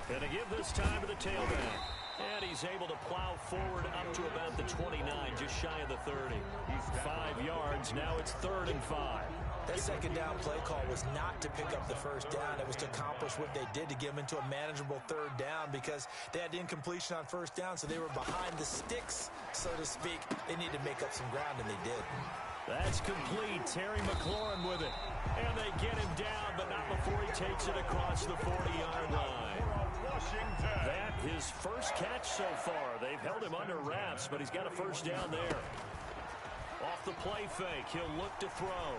S1: And to give this time to the tailback. And he's able to plow forward up to about the 29, just shy of the 30. 5 yards, now it's 3rd and 5.
S3: That second down play call was not to pick up the first down. It was to accomplish what they did, to get them into a manageable 3rd down, because they had incompletion on 1st down, so they were behind the sticks so to speak. They need to make up some ground, and they did.
S1: That's complete. Terry McLaurin with it. And they get him down, but not before he takes it across the 40-yard line. That his first catch so far. They've held him under wraps, but he's got a first down there. Off the play fake, he'll look to throw.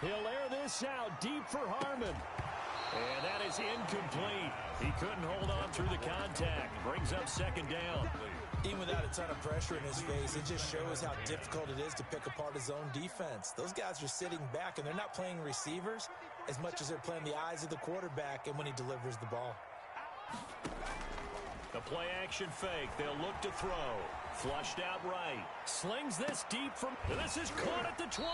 S1: He'll air this out deep for Harmon. And that is incomplete. He couldn't hold on through the contact. Brings up second down.
S3: Even without a ton of pressure in his face, it just shows how difficult it is to pick apart his own defense. Those guys are sitting back, and they're not playing receivers as much as they're playing the eyes of the quarterback and when he delivers the ball.
S1: The play action fake. They'll look to throw. Flushed out right. Slings this deep from... This is caught at the 20.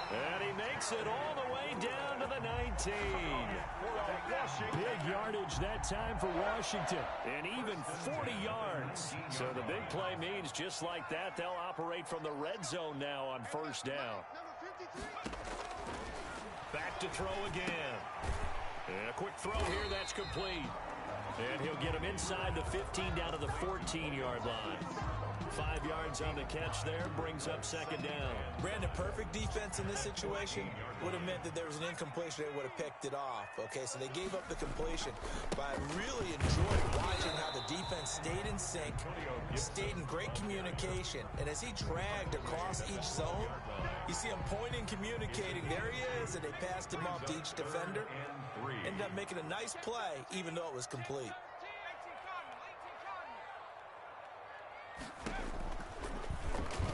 S1: And he makes it all the way down to the 19. Big yardage that time for Washington. And even 40 yards. So the big play means just like that, they'll operate from the red zone now on first down. Back to throw again. And a quick throw here, that's complete. And he'll get him inside the 15 down to the 14-yard line. 5 yards on the catch there, brings up second down.
S3: Brandon, perfect defense in this situation would have meant that there was an incompletion. They would have picked it off. Okay, so they gave up the completion. But I really enjoyed watching how the defense stayed in sync, stayed in great communication. And as he dragged across each zone, you see him pointing, communicating. There he is, and they passed him off to each defender. Ended up making a nice play, even though it was complete.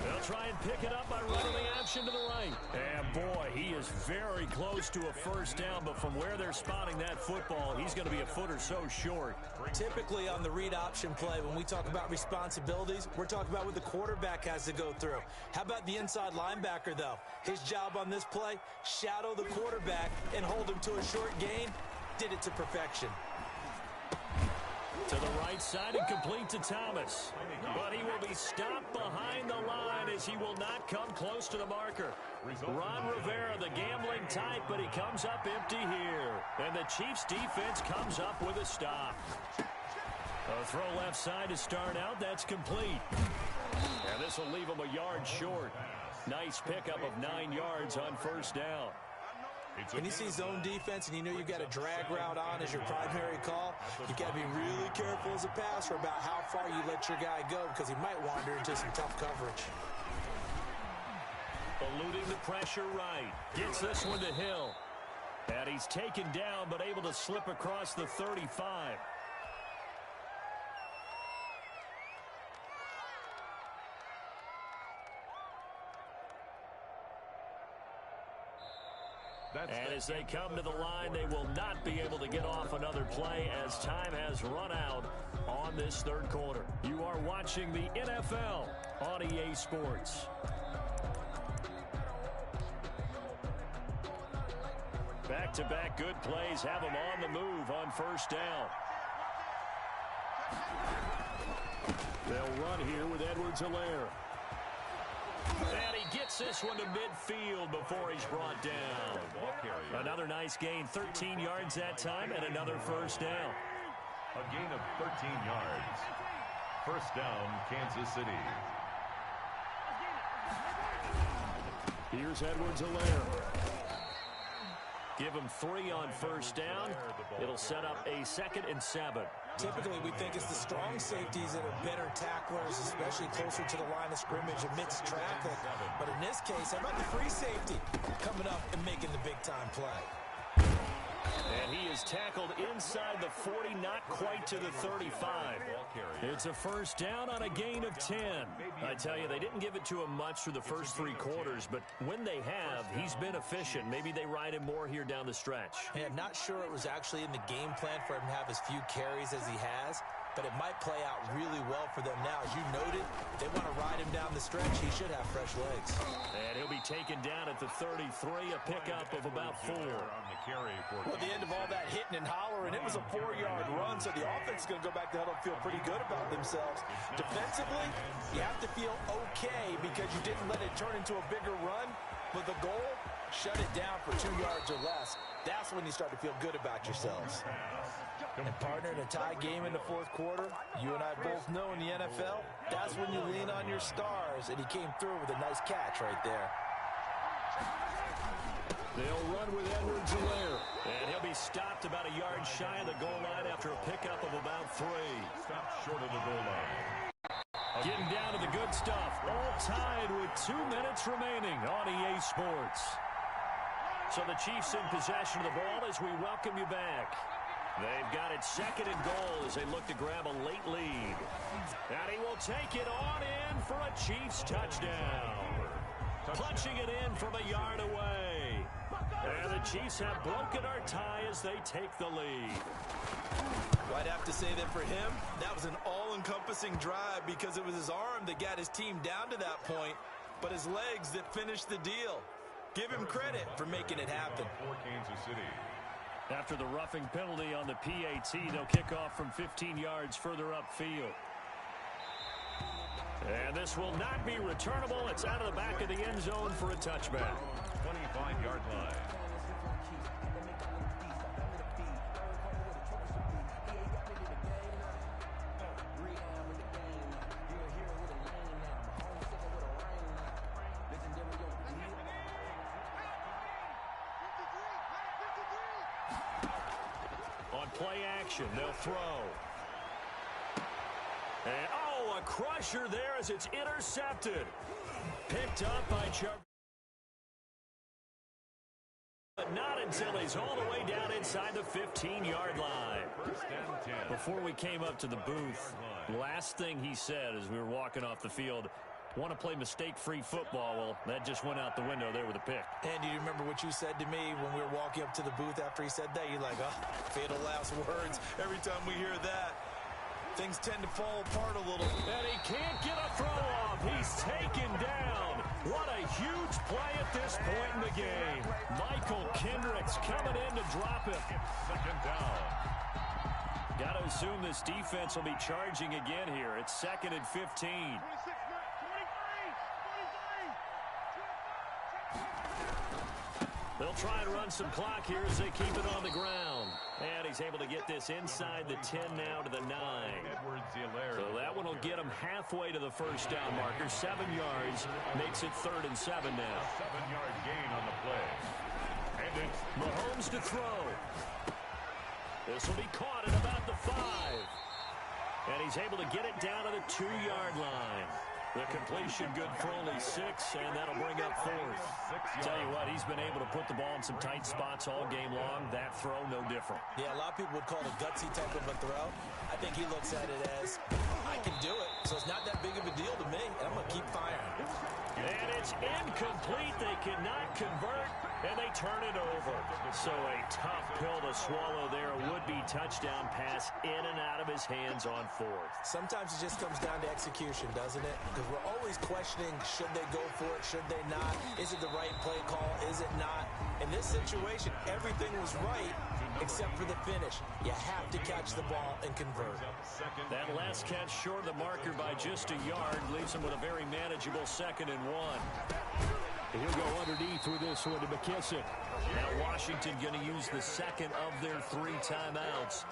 S1: They'll try and pick it up by running the option to the right. And boy, he is very close to a first down, but from where they're spotting that football, he's going to be a foot or so short.
S3: Typically on the read option play, when we talk about responsibilities, we're talking about what the quarterback has to go through. How about the inside linebacker, though? His job on this play, shadow the quarterback and hold him to a short gain. Did it to perfection.
S1: To the right side and complete to Thomas. But he will be stopped behind the line as he will not come close to the marker. Ron Rivera, the gambling type, but he comes up empty here. And the Chiefs defense comes up with a stop. A throw left side to start out. That's complete. And this will leave him a yard short. Nice pickup of 9 yards on first down.
S3: When you see zone defense and you know you've got a drag route on as your primary call, you've got to be really careful as a passer about how far you let your guy go because he might wander into some tough coverage.
S1: Eluding the pressure right. Gets this one to Hill. And he's taken down but able to slip across the 35. And as they come to the line, they will not be able to get off another play as time has run out on this third quarter. You are watching the NFL on EA Sports. Back-to-back good plays have them on the move on first down. They'll run here with Edwards-Helaire. And he gets this one to midfield before he's brought down. Another nice gain, 13 yards that time, and another first down.
S2: A gain of 13 yards. First down, Kansas City.
S1: Here's Edwards-Helaire. Give him 3 on first down. It'll set up a 2nd and 7.
S3: Typically, we think it's the strong safeties that are better tacklers, especially closer to the line of scrimmage amidst traffic. But in this case, how about the free safety coming up and making the big-time play?
S1: And he is tackled inside the 40, not quite to the 35. It's a first down on a gain of 10. I tell you, they didn't give it to him much through the first 3 quarters, but when they have, he's been efficient. Maybe they ride him more here down the stretch.
S3: Yeah, not sure it was actually in the game plan for him to have as few carries as he has, but it might play out really well for them now. As you noted, if they want to ride him down the stretch, he should have fresh legs.
S1: And he'll be taken down at the 33, a pickup of about 4.
S3: Well, at the end of all that hitting and hollering, it was a 4-yard run, so the offense is going to go back to huddle and feel pretty good about themselves. Defensively, you have to feel okay because you didn't let it turn into a bigger run, but the goal, shut it down for 2 yards or less. That's when you start to feel good about yourselves. And partner, in a tie game in the 4th quarter, you and I both know in the NFL, that's when you lean on your stars, and he came through with a nice catch right there.
S1: They'll run with Edwards-Helaire, and he'll be stopped about a yard shy of the goal line after a pickup of about 3.
S2: Stopped short of the goal line.
S1: Getting down to the good stuff. All tied with 2 minutes remaining on EA Sports. So the Chiefs in possession of the ball as we welcome you back. They've got it 2nd and goal as they look to grab a late lead. And he will take it on in for a Chiefs touchdown. Punching it in from a yard away. And the Chiefs have broken our tie as they take the lead.
S3: Well, I'd have to say that for him, that was an all-encompassing drive because it was his arm that got his team down to that point, but his legs that finished the deal. Give him credit for making it happen.
S2: For Kansas City.
S1: After the roughing penalty on the PAT, they'll kick off from 15 yards further upfield. And this will not be returnable. It's out of the back of the end zone for a touchback.
S2: 25-yard line.
S1: On play action, they'll throw. And, oh, a crusher there as it's intercepted. Picked up by Chubb. But not until he's all the way down inside the 15-yard line. Before we came up to the booth, last thing he said as we were walking off the field, want to play mistake-free football. Well, that just went out the window there with a pick.
S3: And do you remember what you said to me when we were walking up to the booth after he said that? You're like, oh, fatal last words. Every time we hear that, things tend to fall apart a little.
S1: And he can't get a throw off. He's taken down. What a huge play at this point in the game. Michael Kendricks coming in to drop it.
S2: 2nd down.
S1: Got to assume this defense will be charging again here. It's 2nd and 15. They'll try and run some clock here as they keep it on the ground. And he's able to get this inside the 10 now to the 9.
S2: Edwards-Helaire.
S1: So that one will get him halfway to the first down marker. 7 yards makes it 3rd and 7 now.
S2: 7-yard gain on the play. And it's
S1: Mahomes to throw. This will be caught at about the 5. And he's able to get it down to the 2-yard line. The completion good for only 6, and that'll bring up 4th. Tell you what, he's been able to put the ball in some tight spots all game long. That throw, no different.
S3: Yeah, a lot of people would call it a gutsy type of a throw. I think he looks at it as, I can do it, so it's not that big of a deal to me, and I'm going to keep firing.
S1: And it's incomplete. They cannot convert, and they turn it over. So a tough pill to swallow there. A would-be touchdown pass in and out of his hands on 4th.
S3: Sometimes it just comes down to execution, doesn't it? Because we're always questioning, should they go for it, should they not? Is it the right play call, is it not? In this situation, everything was right except for the finish. You have to catch the ball and convert.
S1: That last catch short of the marker by just a yard leaves him with a very manageable 2nd and 1. He'll go underneath with this one to McKissick. Now Washington going to use the 2nd of their 3 timeouts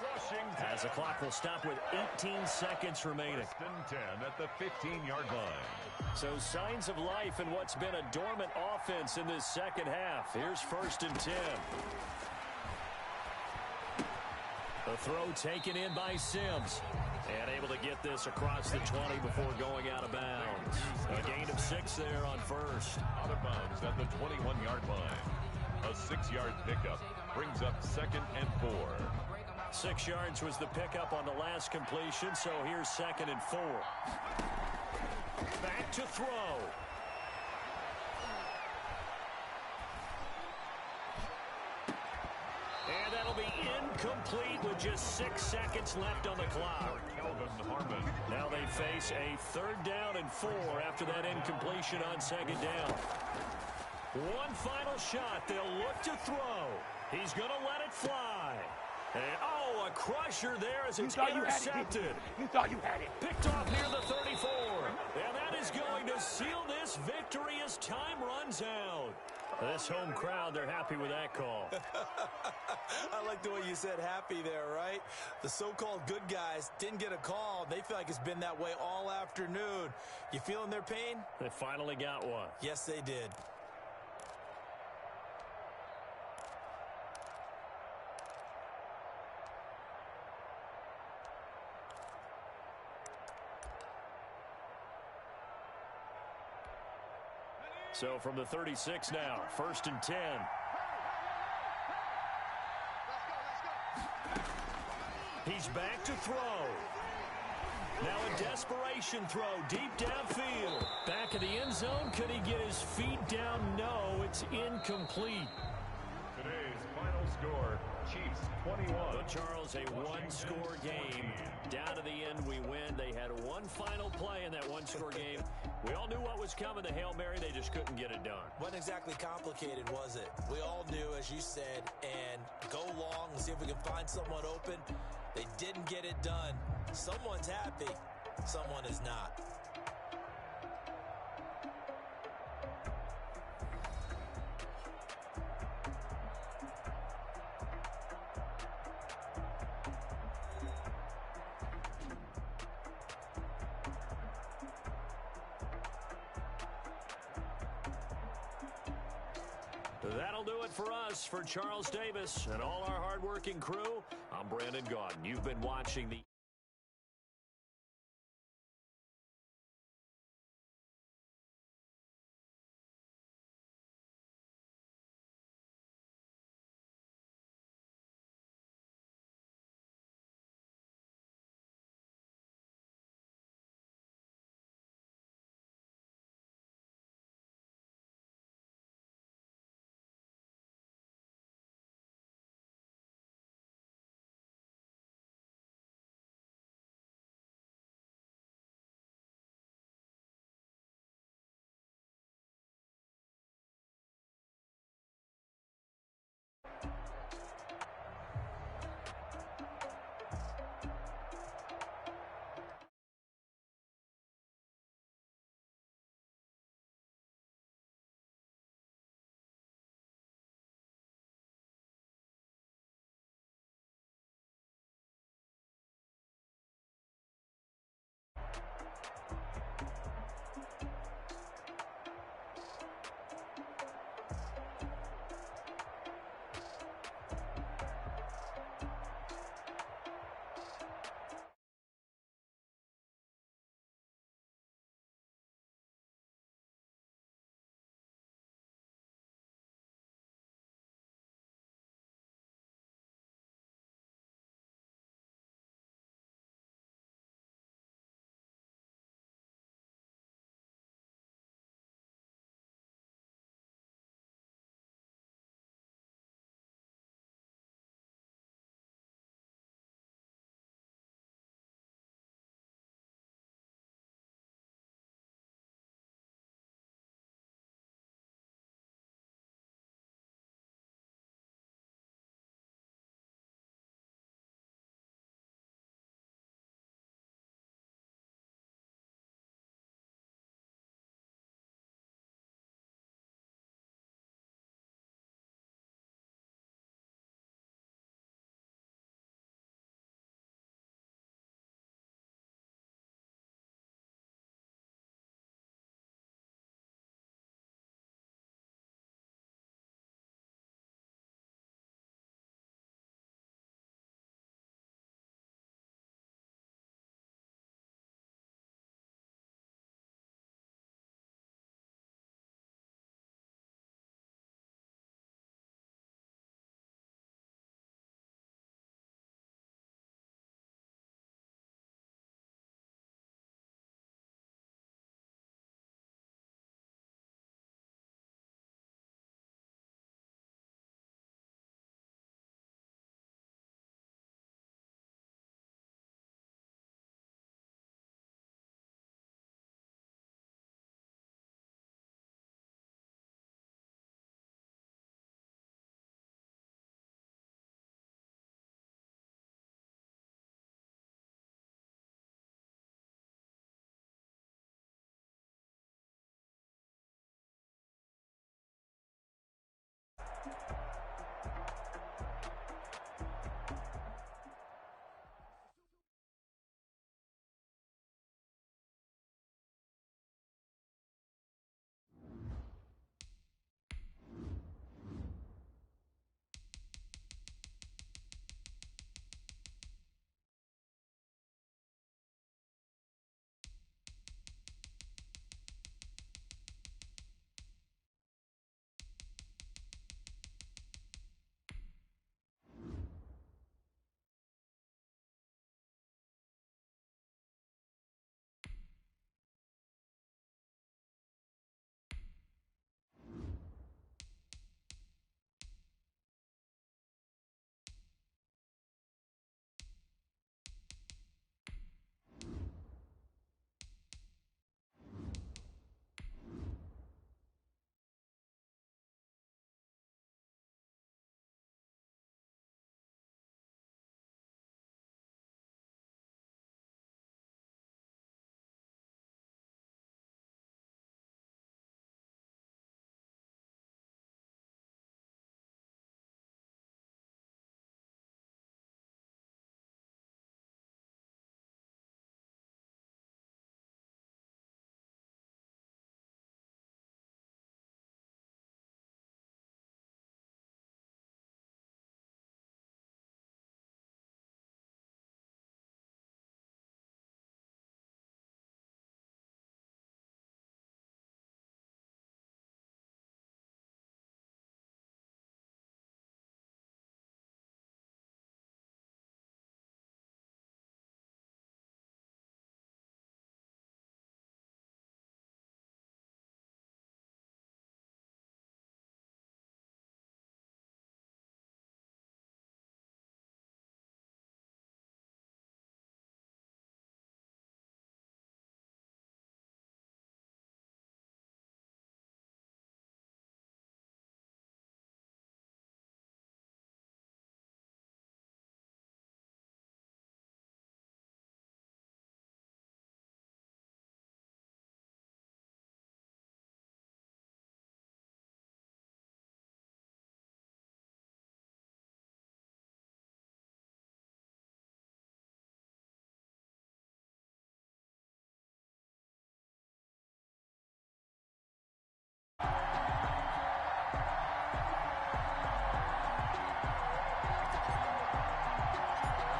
S1: as the clock will stop with 18 seconds remaining.
S2: 10 at the 15-yard line.
S1: So signs of life in what's been a dormant offense in this 2nd half. Here's 1st and 10. The throw taken in by Sims. And able to get this across the 20 before going out of bounds. A gain of 6 there on 1st.
S2: Out of bounds at the 21-yard line. A 6-yard pickup brings up 2nd and 4.
S1: 6 yards was the pickup on the last completion, so here's 2nd and 4. Back to throw. And that'll be incomplete with just 6 seconds left on the clock. Now they face a 3rd down and 4 after that incompletion on 2nd down. One final shot. They'll look to throw. He's going to let it fly. And, oh, a crusher there as it's intercepted.
S4: You thought you had it.
S1: Picked off near the 34. And that is going to seal this victory as time runs out. This home crowd, they're happy with that call.
S3: I like the way you said happy there, right? The so-called good guys didn't get a call. They feel like it's been that way all afternoon. You feeling their pain?
S1: They finally got one.
S3: Yes, they did.
S1: So from the 36 now, 1st and 10. He's back to throw. Now a desperation throw deep downfield. Back of the end zone. Could he get his feet down? No, it's incomplete.
S2: Today's final score, Chiefs 21.
S1: But Charles, a one-score game. Down to the end, we win. They had one final play in that one-score game. We all knew what was coming, the Hail Mary. They just couldn't get it done.
S3: Wasn't exactly complicated, was it? We all knew, as you said, and go long and see if we can find someone open. They didn't get it done. Someone's happy. Someone is not.
S1: That'll do it for us. For Charles Davis and all our hardworking crew, I'm Brandon Gaudin. You've been watching the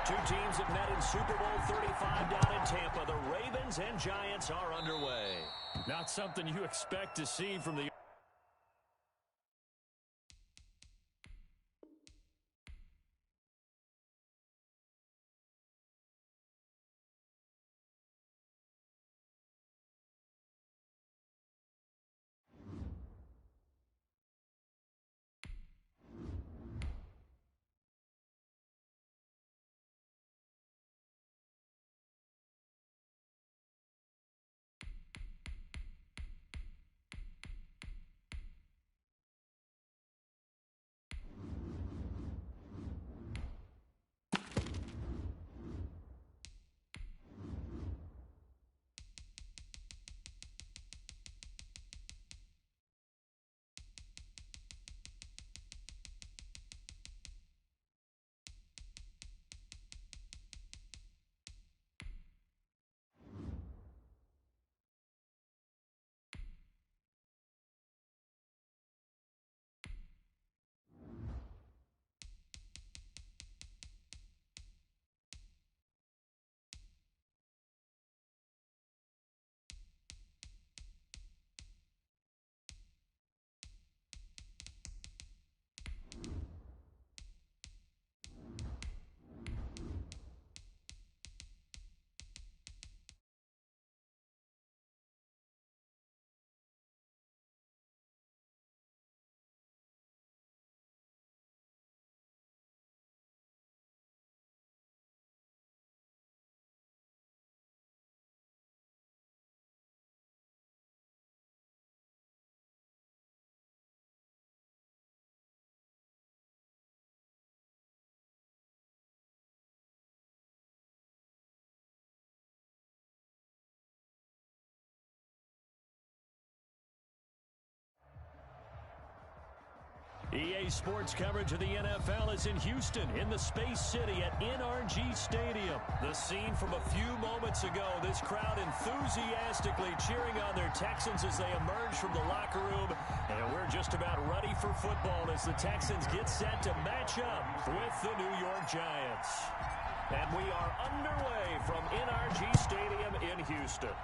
S1: Two teams have met in Super Bowl 35 down in Tampa. The Ravens and Giants are underway. Not something you expect to see from the EA Sports coverage of the NFL is in Houston, in the Space City at NRG Stadium. The scene from a few moments ago, this crowd enthusiastically cheering on their Texans as they emerge from the locker room. And we're just about ready for football as the Texans get set to match up with the New York Giants. And we are underway from NRG Stadium in Houston.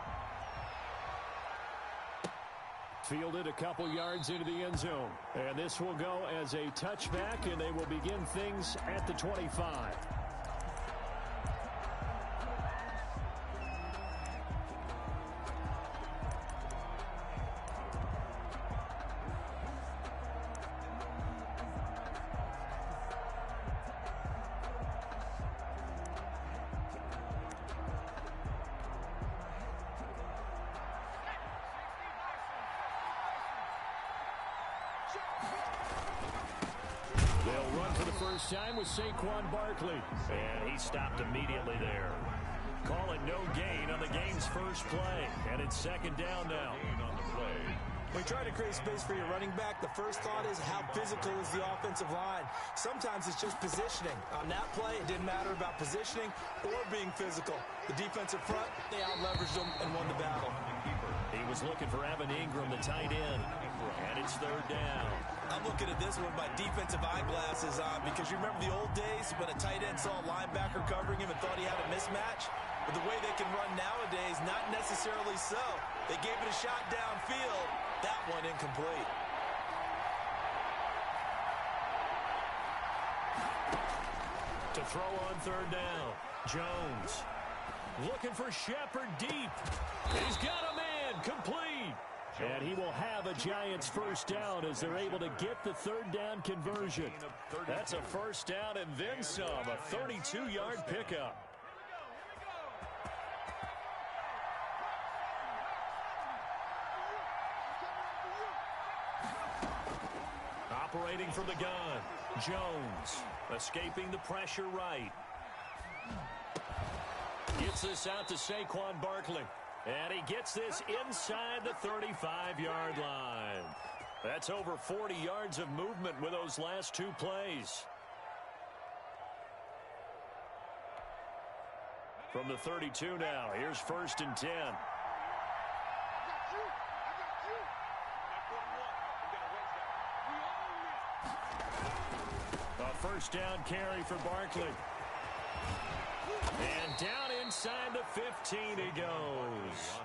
S1: Fielded a couple yards into the end zone. And this will go as a touchback, and they will begin things at the 25. Time with Saquon Barkley, and he stopped immediately there. Calling no gain on the game's first play, and it's second down now. On the play.
S3: When you try to create space for your running back, the first thought is how physical is the offensive line. Sometimes it's just positioning. On that play, it didn't matter about positioning or being physical. The defensive front, they out-leveraged them and won the battle.
S1: He was looking for Evan Ingram, the tight end, and it's third down.
S3: I'm looking at this one with my defensive eyeglasses on because you remember the old days when a tight end saw a linebacker covering him and thought he had a mismatch? But the way they can run nowadays, not necessarily so. They gave it a shot downfield. That one incomplete.
S1: To throw on third down, Jones looking for Shepard deep. He's got a man complete. And he will have a Giants first down as they're able to get the third down conversion. That's a first down and then some, a 32-yard pickup. Operating from the gun, Jones escaping the pressure right. Gets this out to Saquon Barkley. And he gets this inside the 35-yard line. That's over 40 yards of movement with those last two plays. From the 32 now, here's first and 10. A first down carry for Barkley. And down inside the 15 he goes.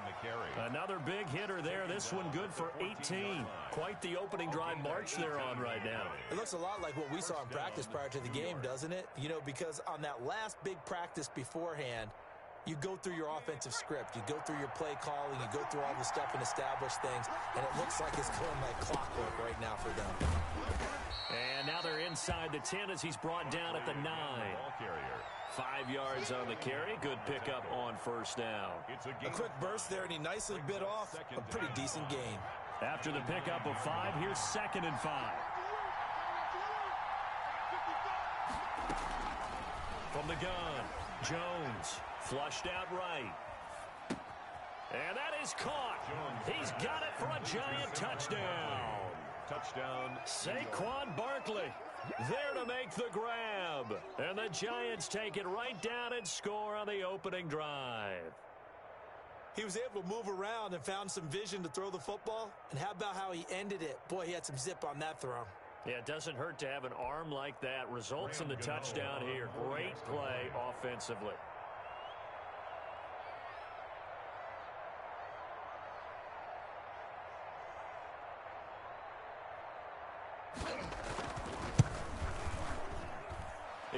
S1: Another big hitter there. This one good for 18. Quite the opening drive march they're on right now.
S3: It looks a lot like what we saw in practice prior to the game, doesn't it? You know, because on that last big practice beforehand, you go through your offensive script. You go through your play calling. You go through all the stuff and establish things. And it looks like it's going like clockwork right now for them.
S1: And now they're inside the 10 as he's brought down at the 9. 5 yards on the carry. Good pickup on first down.
S3: A quick burst there, and he nicely bit off a pretty decent gain.
S1: After the pickup of 5, here's 2nd and 5. From the gun, Jones flushed out right. And that is caught. He's got it for a giant touchdown.
S2: Touchdown.
S1: Saquon Barkley there to make the grab. And the Giants take it right down and score on the opening drive.
S3: He was able to move around and found some vision to throw the football. And how about how he ended it? Boy, he had some zip on that throw.
S1: Yeah, it doesn't hurt to have an arm like that. Results in the touchdown here. Great play offensively.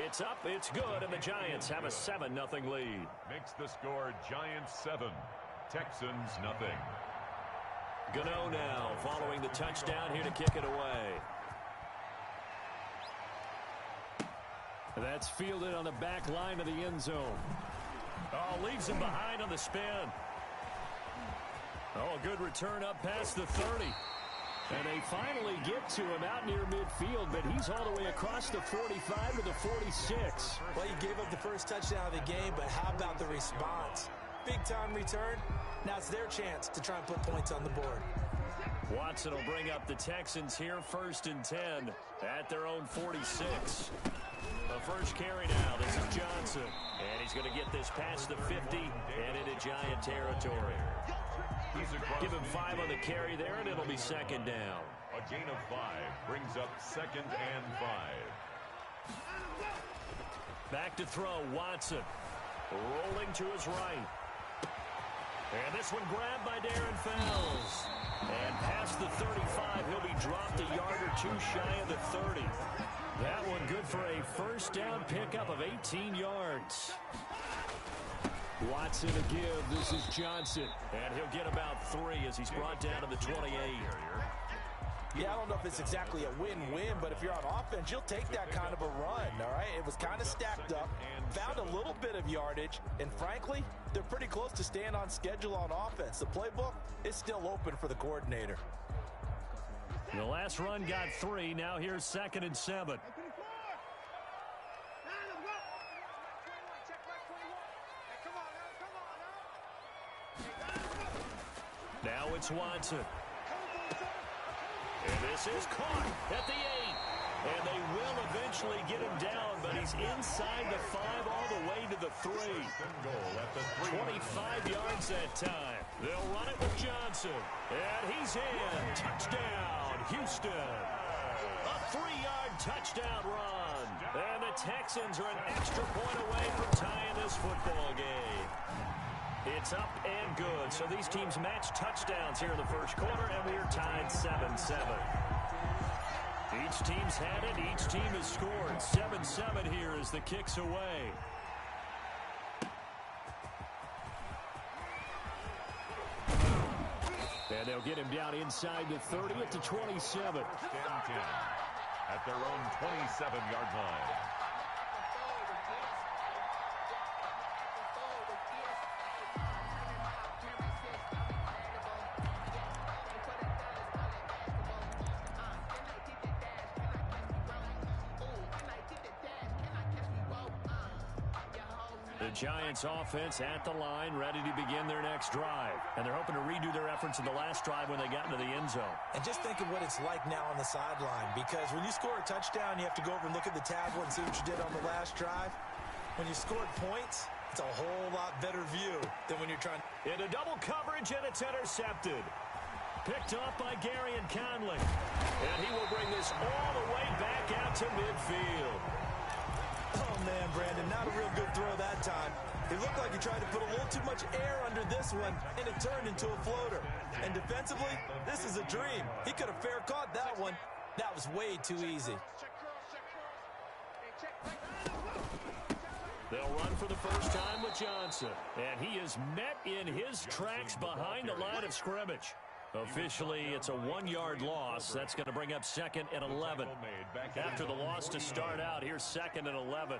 S1: It's up, it's good, and the Giants have a 7-0 lead.
S2: Makes the score Giants 7, Texans nothing.
S1: Gano now following the touchdown here to kick it away. That's fielded on the back line of the end zone. Oh, leaves him behind on the spin. Oh, a good return up past the 30. And they finally get to him out near midfield, but he's all the way across the 45 to the 46.
S3: Well, he gave up the first touchdown of the game, but how about the response? Big-time return. Now it's their chance to try and put points on the board.
S1: Watson will bring up the Texans here, 1st and 10 at their own 46. The first carry now. This is Johnson. And he's going to get this past the 50 and into Giant territory. Give him 5 on the carry there, and it'll be 2nd down.
S2: A gain of 5 brings up 2nd and 5.
S1: Back to throw, Watson. Rolling to his right. And this one grabbed by Darren Fells. And past the 35, he'll be dropped a yard or two shy of the 30. That one good for a first down pickup of 18 yards. Watson to give. This is Johnson. And he'll get about 3 as he's brought down to the 28.
S3: Yeah, I don't know if it's exactly a win-win, but if you're on offense, you'll take that kind of a run, all right? It was kind of stacked up, found a little bit of yardage, and frankly, they're pretty close to staying on schedule on offense. The playbook is still open for the coordinator.
S1: The last run got 3. Now here's 2nd and 7. Now it's Watson. And this is caught at the 8. And they will eventually get him down, but he's inside the 5 all the way to the 3. 25 yards that time. They'll run it with Johnson. And he's in. Touchdown, Houston. A 3-yard touchdown run. And the Texans are an extra point away from tying this football game. It's up and good. So these teams match touchdowns here in the first quarter, and we're tied 7-7. Each team's had it. Each team has scored. 7-7 here as the kick's away. And they'll get him down inside the 30 at the 27.
S2: 10-10 at their own 27-yard line.
S1: The Giants offense at the line, ready to begin their next drive. And they're hoping to redo their efforts in the last drive when they got into the end zone.
S3: And just think of what it's like now on the sideline, because when you score a touchdown, you have to go over and look at the tablet and see what you did on the last drive. When you scored points, it's a whole lot better view than when you're trying.
S1: Into double coverage, and it's intercepted. Picked off by Gary and Conley. And he will bring this all the way back out to midfield.
S3: Oh, man, Brandon. Not a real good throw that time. It looked like he tried to put a little too much air under this one, and it turned into a floater. And defensively, this is a dream. He could have fair caught that one. That was way too easy.
S1: They'll run for the first time with Johnson. And he is met in his tracks behind the line of scrimmage. Officially, it's a 1-yard loss. That's going to bring up 2nd and 11. After the loss to start out, here's 2nd and 11.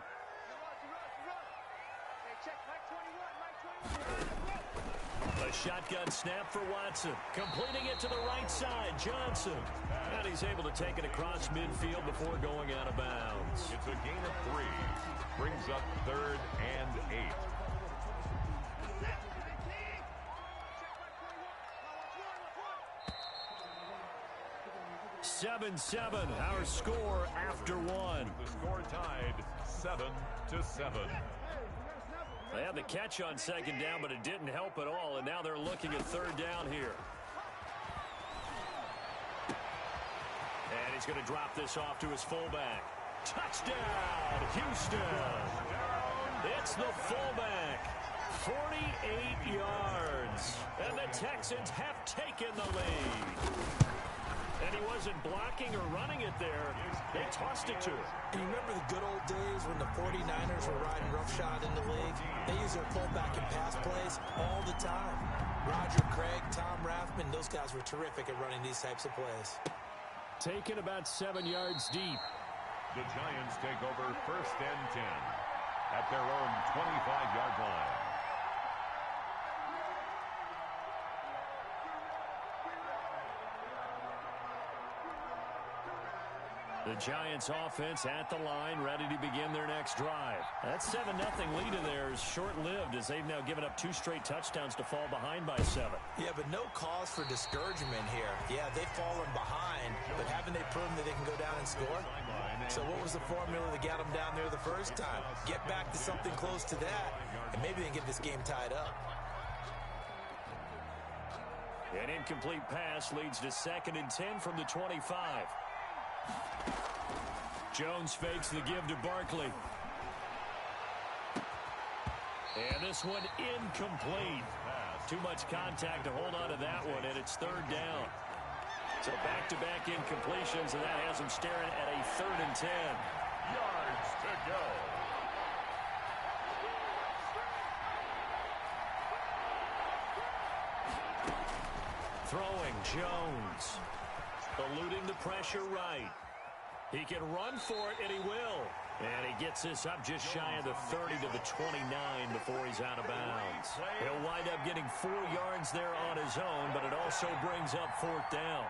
S1: A shotgun snap for Watson. Completing it to the right side, Johnson. And he's able to take it across midfield before going out of bounds.
S2: It's a gain of 3. Brings up 3rd and 8.
S1: 7-7, our score after 1.
S2: The score tied 7-7.
S1: They had the catch on 2nd down, but it didn't help at all, and now they're looking at 3rd down here. And he's going to drop this off to his fullback. Touchdown, Houston. It's the fullback. 48 yards. And the Texans have taken the lead. And he wasn't blocking or running it there. They tossed it to him.
S3: And you remember the good old days when the 49ers were riding roughshod in the league? They use their fullback and pass plays all the time. Roger Craig, Tom Rathman, those guys were terrific at running these types of plays.
S1: Taken about 7 yards deep.
S2: The Giants take over 1st and 10 at their own 25-yard line.
S1: The Giants offense at the line, ready to begin their next drive. That 7-0 lead of theirs short-lived as they've now given up 2 straight touchdowns to fall behind by 7.
S3: Yeah, but no cause for discouragement here. Yeah, they've fallen behind, but haven't they proven that they can go down and score? So what was the formula that got them down there the first time? Get back to something close to that, and maybe they can get this game tied up.
S1: An incomplete pass leads to 2nd and 10 from the 25. Jones fakes the give to Barkley. And this one incomplete. Too much contact to hold on to that one, and it's 3rd down. So back-to-back incompletions, and that has them staring at a 3rd and 10.
S2: Yards to go.
S1: Throwing Jones. Eluding the pressure right. He can run for it, and he will. And he gets this up just shy of the 30 to the 29 before he's out of bounds. He'll wind up getting 4 yards there on his own, but it also brings up 4th down.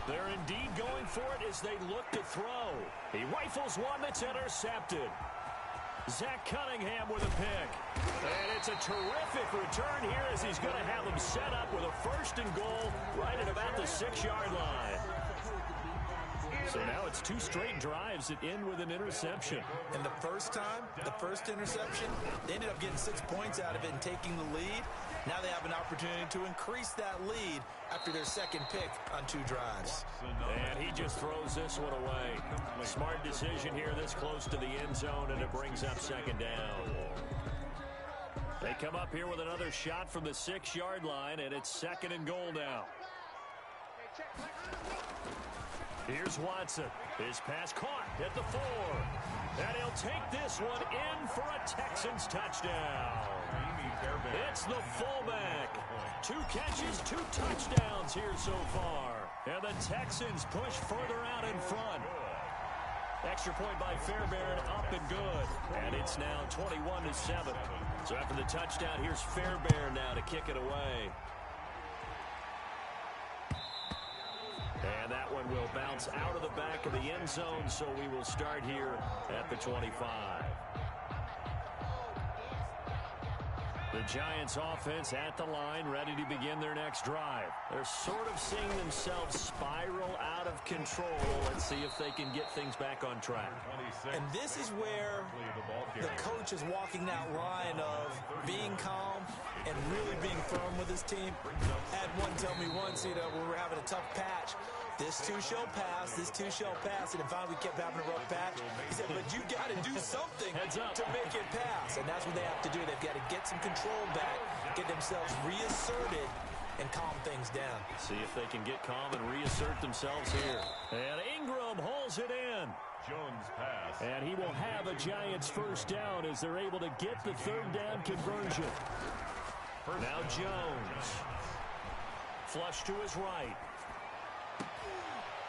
S1: They're indeed going for it as they look to throw. He rifles one that's intercepted. Zach Cunningham with a pick. And it's a terrific return here as he's going to have them set up with a 1st and goal right at about the 6-yard line. So now it's 2 straight drives that end with an interception.
S3: And the first time, the first interception, they ended up getting 6 points out of it and taking the lead. Now they have an opportunity to increase that lead after their 2nd pick on 2 drives.
S1: And he just throws this one away. Smart decision here this close to the end zone, and it brings up 2nd down. They come up here with another shot from the 6-yard line, and it's 2nd and goal now. Here's Watson. His pass caught at the 4. And he'll take this one in for a Texans touchdown. It's the fullback. 2 catches, 2 touchdowns here so far. And the Texans push further out in front. Extra point by Fairbairn, up and good. And it's now 21-7. So after the touchdown, here's Fairbairn now to kick it away. And that one will bounce out of the back of the end zone, so we will start here at the 25. The Giants offense at the line, ready to begin their next drive. They're sort of seeing themselves spiral out of control. Let's see if they can get things back on track.
S3: And this is where the coach is walking that line of being calm and really being firm with his team. I had one tell me once, we were having a tough patch. This too shall pass, this too shall pass. And finally we kept having a rough patch. He said, but you got to do something to make it pass. And that's what they have to do. They've got to get some control back, get themselves reasserted, and calm things down.
S1: See if they can get calm and reassert themselves here. And Ingram holds it in.
S2: Jones pass.
S1: And he will have a Giants first down as they're able to get the third down conversion. Now Jones. Flush to his right.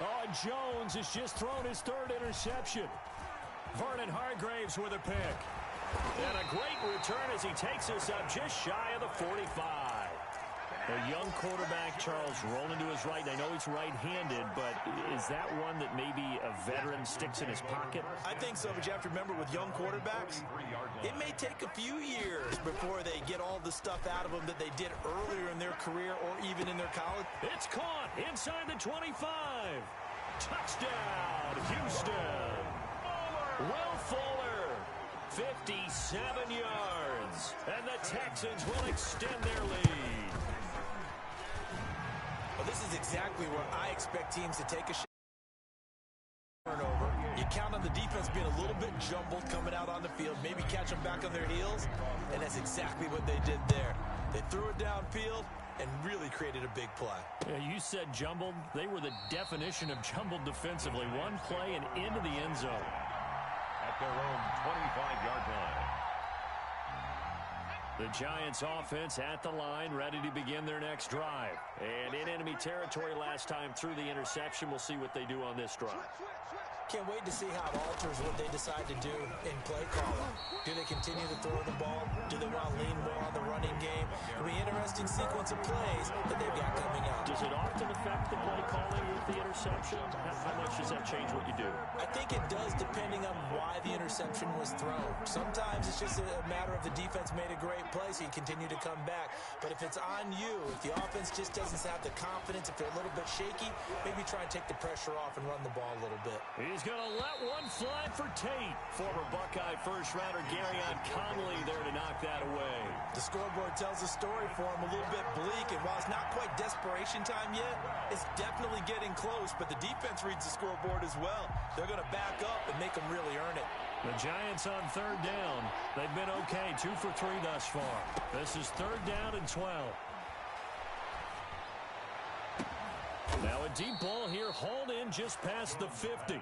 S1: Oh, and Jones has just thrown his third interception. Vernon Hargraves with a pick. And a great return as he takes us up just shy of the 45. A young quarterback, Charles, rolling to his right. I know he's right-handed, but is that one that maybe a veteran sticks in his pocket?
S3: I think so, but you have to remember with young quarterbacks, it may take a few years before they get all the stuff out of them that they did earlier in their career or even in their college.
S1: It's caught inside the 25. Touchdown, Houston. Will Fuller, 57 yards. And the Texans will extend their lead.
S3: Well, this is exactly where I expect teams to take a turnover. You count on the defense being a little bit jumbled coming out on the field, maybe catch them back on their heels, and that's exactly what they did there. They threw it downfield and really created a big play.
S1: Yeah, you said jumbled. They were the definition of jumbled defensively. One play and into the end zone.
S2: At their own 25-yard line.
S1: The Giants offense at the line, ready to begin their next drive. And in enemy territory last time through the interception. We'll see what they do on this drive.
S3: Can't wait to see how it alters what they decide to do in play calling. Do they continue to throw the ball? Do they want to lean more on the running game? It'll be an interesting sequence of plays that they've got coming up.
S1: Does it often affect the play calling with the interception? How much does that change what you do?
S3: I think it does depending on why the interception was thrown. Sometimes it's just a matter of the defense made a great play, so you continue to come back. But if it's on you, if the offense just doesn't have the confidence, if they're a little bit shaky, maybe try and take the pressure off and run the ball a little bit.
S1: He's going to let one fly for Tate. Former Buckeye first-rounder Garyon Conley there to knock that away.
S3: The scoreboard tells a story for him, a little bit bleak, and while it's not quite desperation time yet, it's definitely getting close, but the defense reads the scoreboard as well. They're going to back up and make them really earn it.
S1: The Giants on third down. They've been okay, 2 for 3 thus far. This is third down and 12. Now a deep ball here, hauled in just past the 50.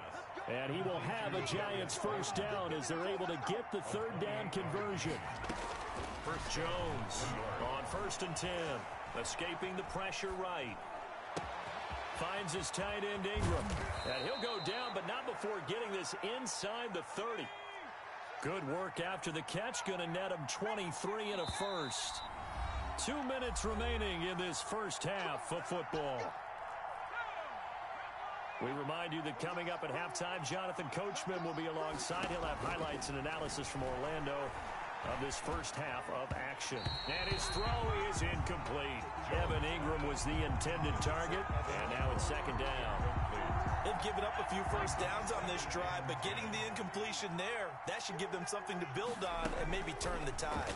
S1: And he will have a Giants first down as they're able to get the third down conversion. Jones on first and 10. Escaping the pressure right. Finds his tight end Ingram. And he'll go down, but not before getting this inside the 30. Good work after the catch. Going to net him 23 and a first. 2 minutes remaining in this first half of football. We remind you that coming up at halftime, Jonathan Coachman will be alongside. He'll have highlights and analysis from Orlando of this first half of action. And his throw is incomplete. Evan Ingram was the intended target, and now it's second down.
S3: They've given up a few first downs on this drive, but getting the incompletion there, that should give them something to build on and maybe turn the tide.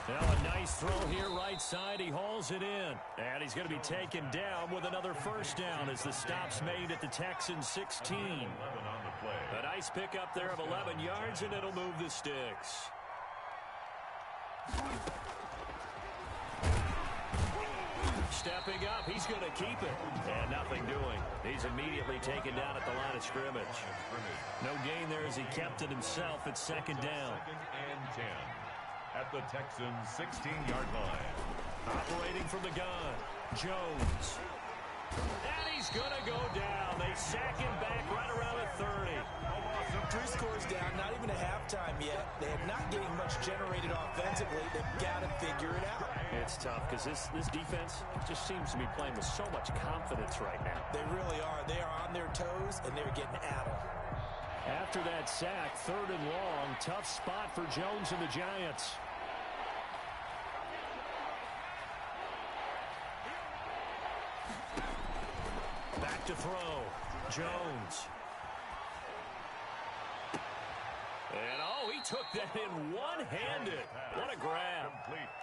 S1: Now a nice throw here right side. He hauls it in. And he's going to be taken down with another first down as the stop's made at the Texans 16. A nice pickup there of 11 yards, and it'll move the sticks. Stepping up, he's going to keep it. And nothing doing. He's immediately taken down at the line of scrimmage. No gain there as he kept it himself at second down.
S2: Second and 10. At the Texans' 16-yard line.
S1: Operating from the gun, Jones. And he's going to go down. They sack him back right around the 30.
S3: 3 scores down, not even a halftime yet. They are not getting much generated offensively. They've got to figure it out.
S1: It's tough because this defense just seems to be playing with so much confidence right now.
S3: They really are. They are on their toes, and they're getting at them.
S1: After that sack, third and long, tough spot for Jones and the Giants. to throw. Jones. And, oh, he took that in one-handed. What a grab.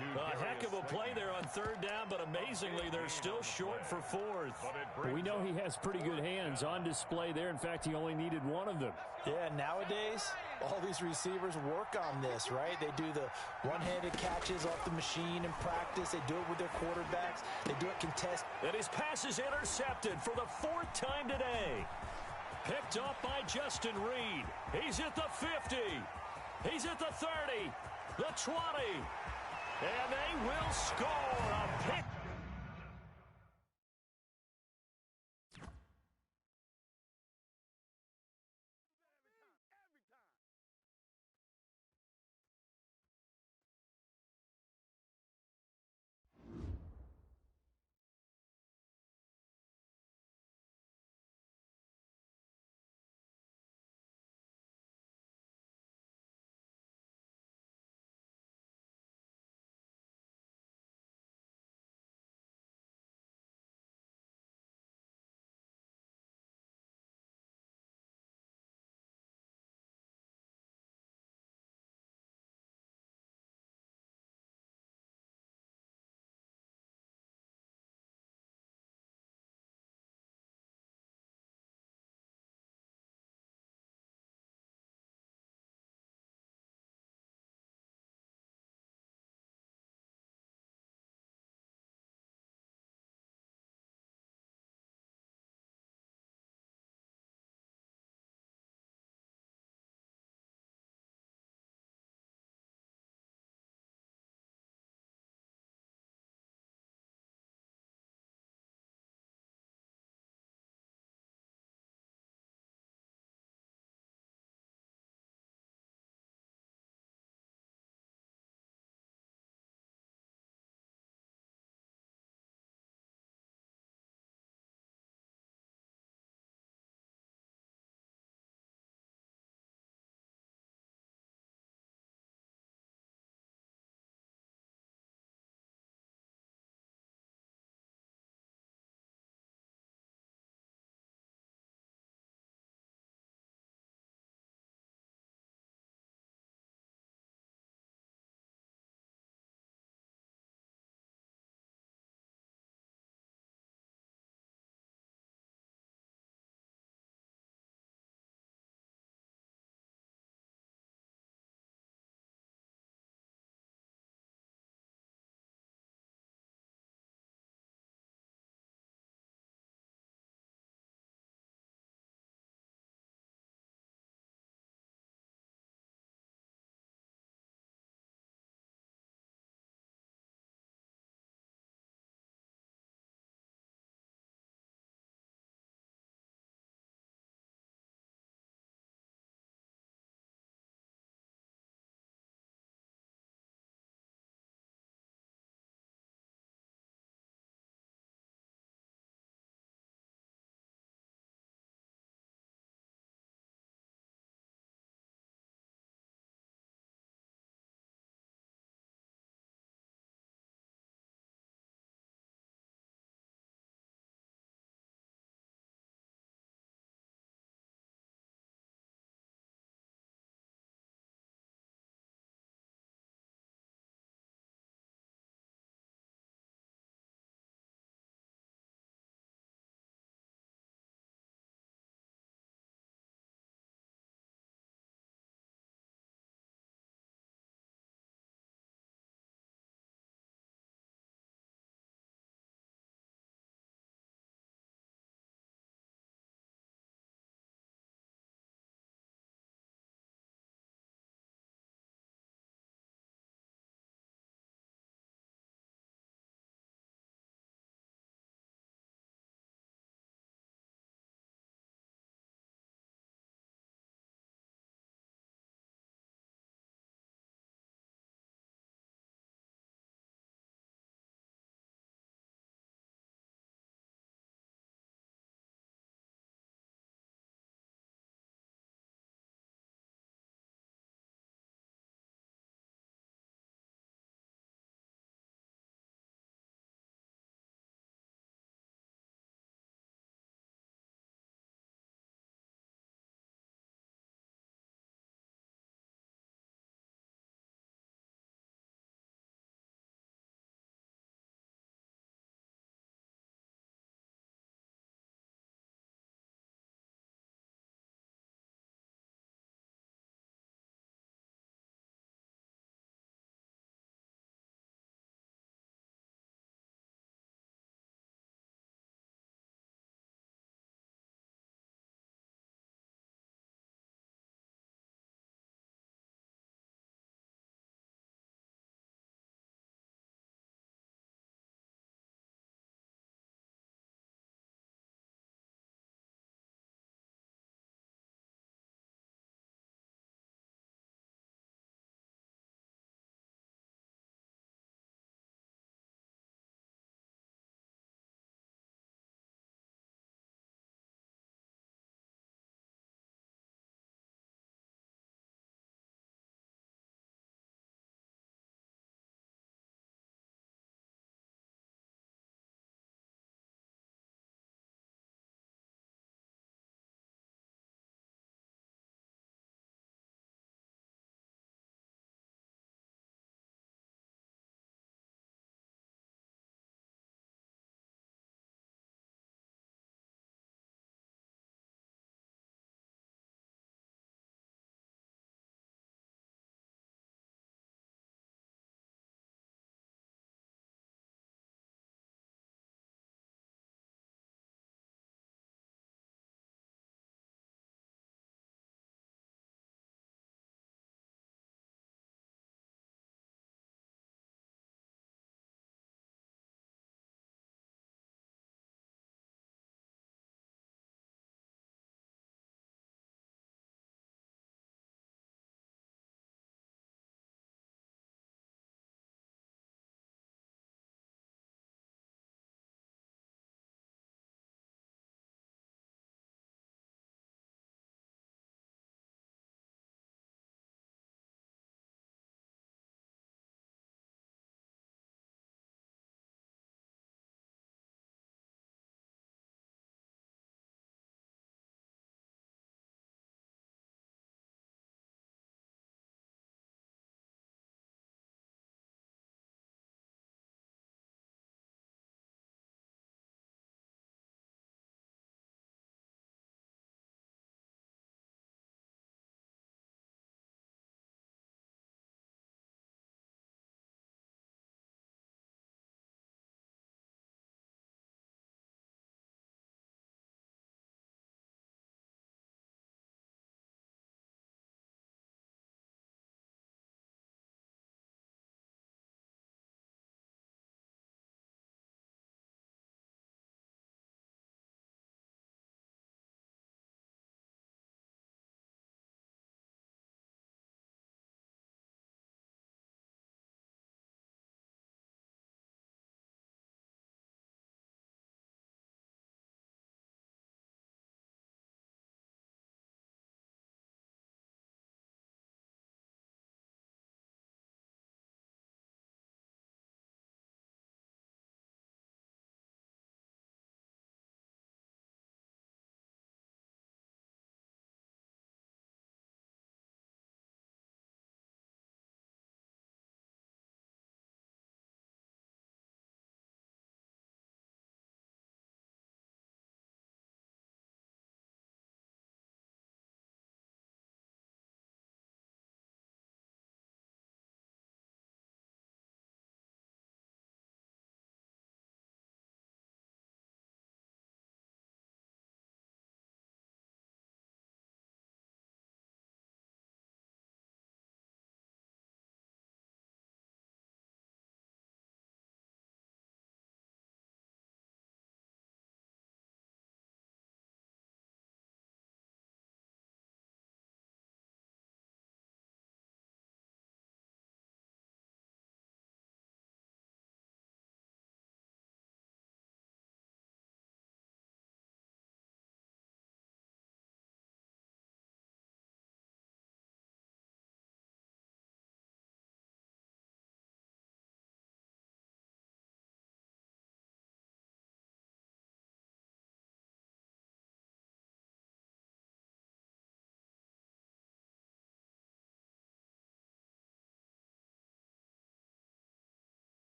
S1: A heck of a play there on third down, but amazingly, they're still short for fourth.
S4: We know he has pretty good hands on display there. In fact, he only needed one of them.
S3: Yeah, nowadays, all these receivers work on this, right? They do the one-handed catches off the machine in practice. They do it with their quarterbacks. They do it contest.
S1: And his pass is intercepted for the fourth time today. Picked off by Justin Reed. He's at the 50. He's at the 30. The 20. And they will score a pick.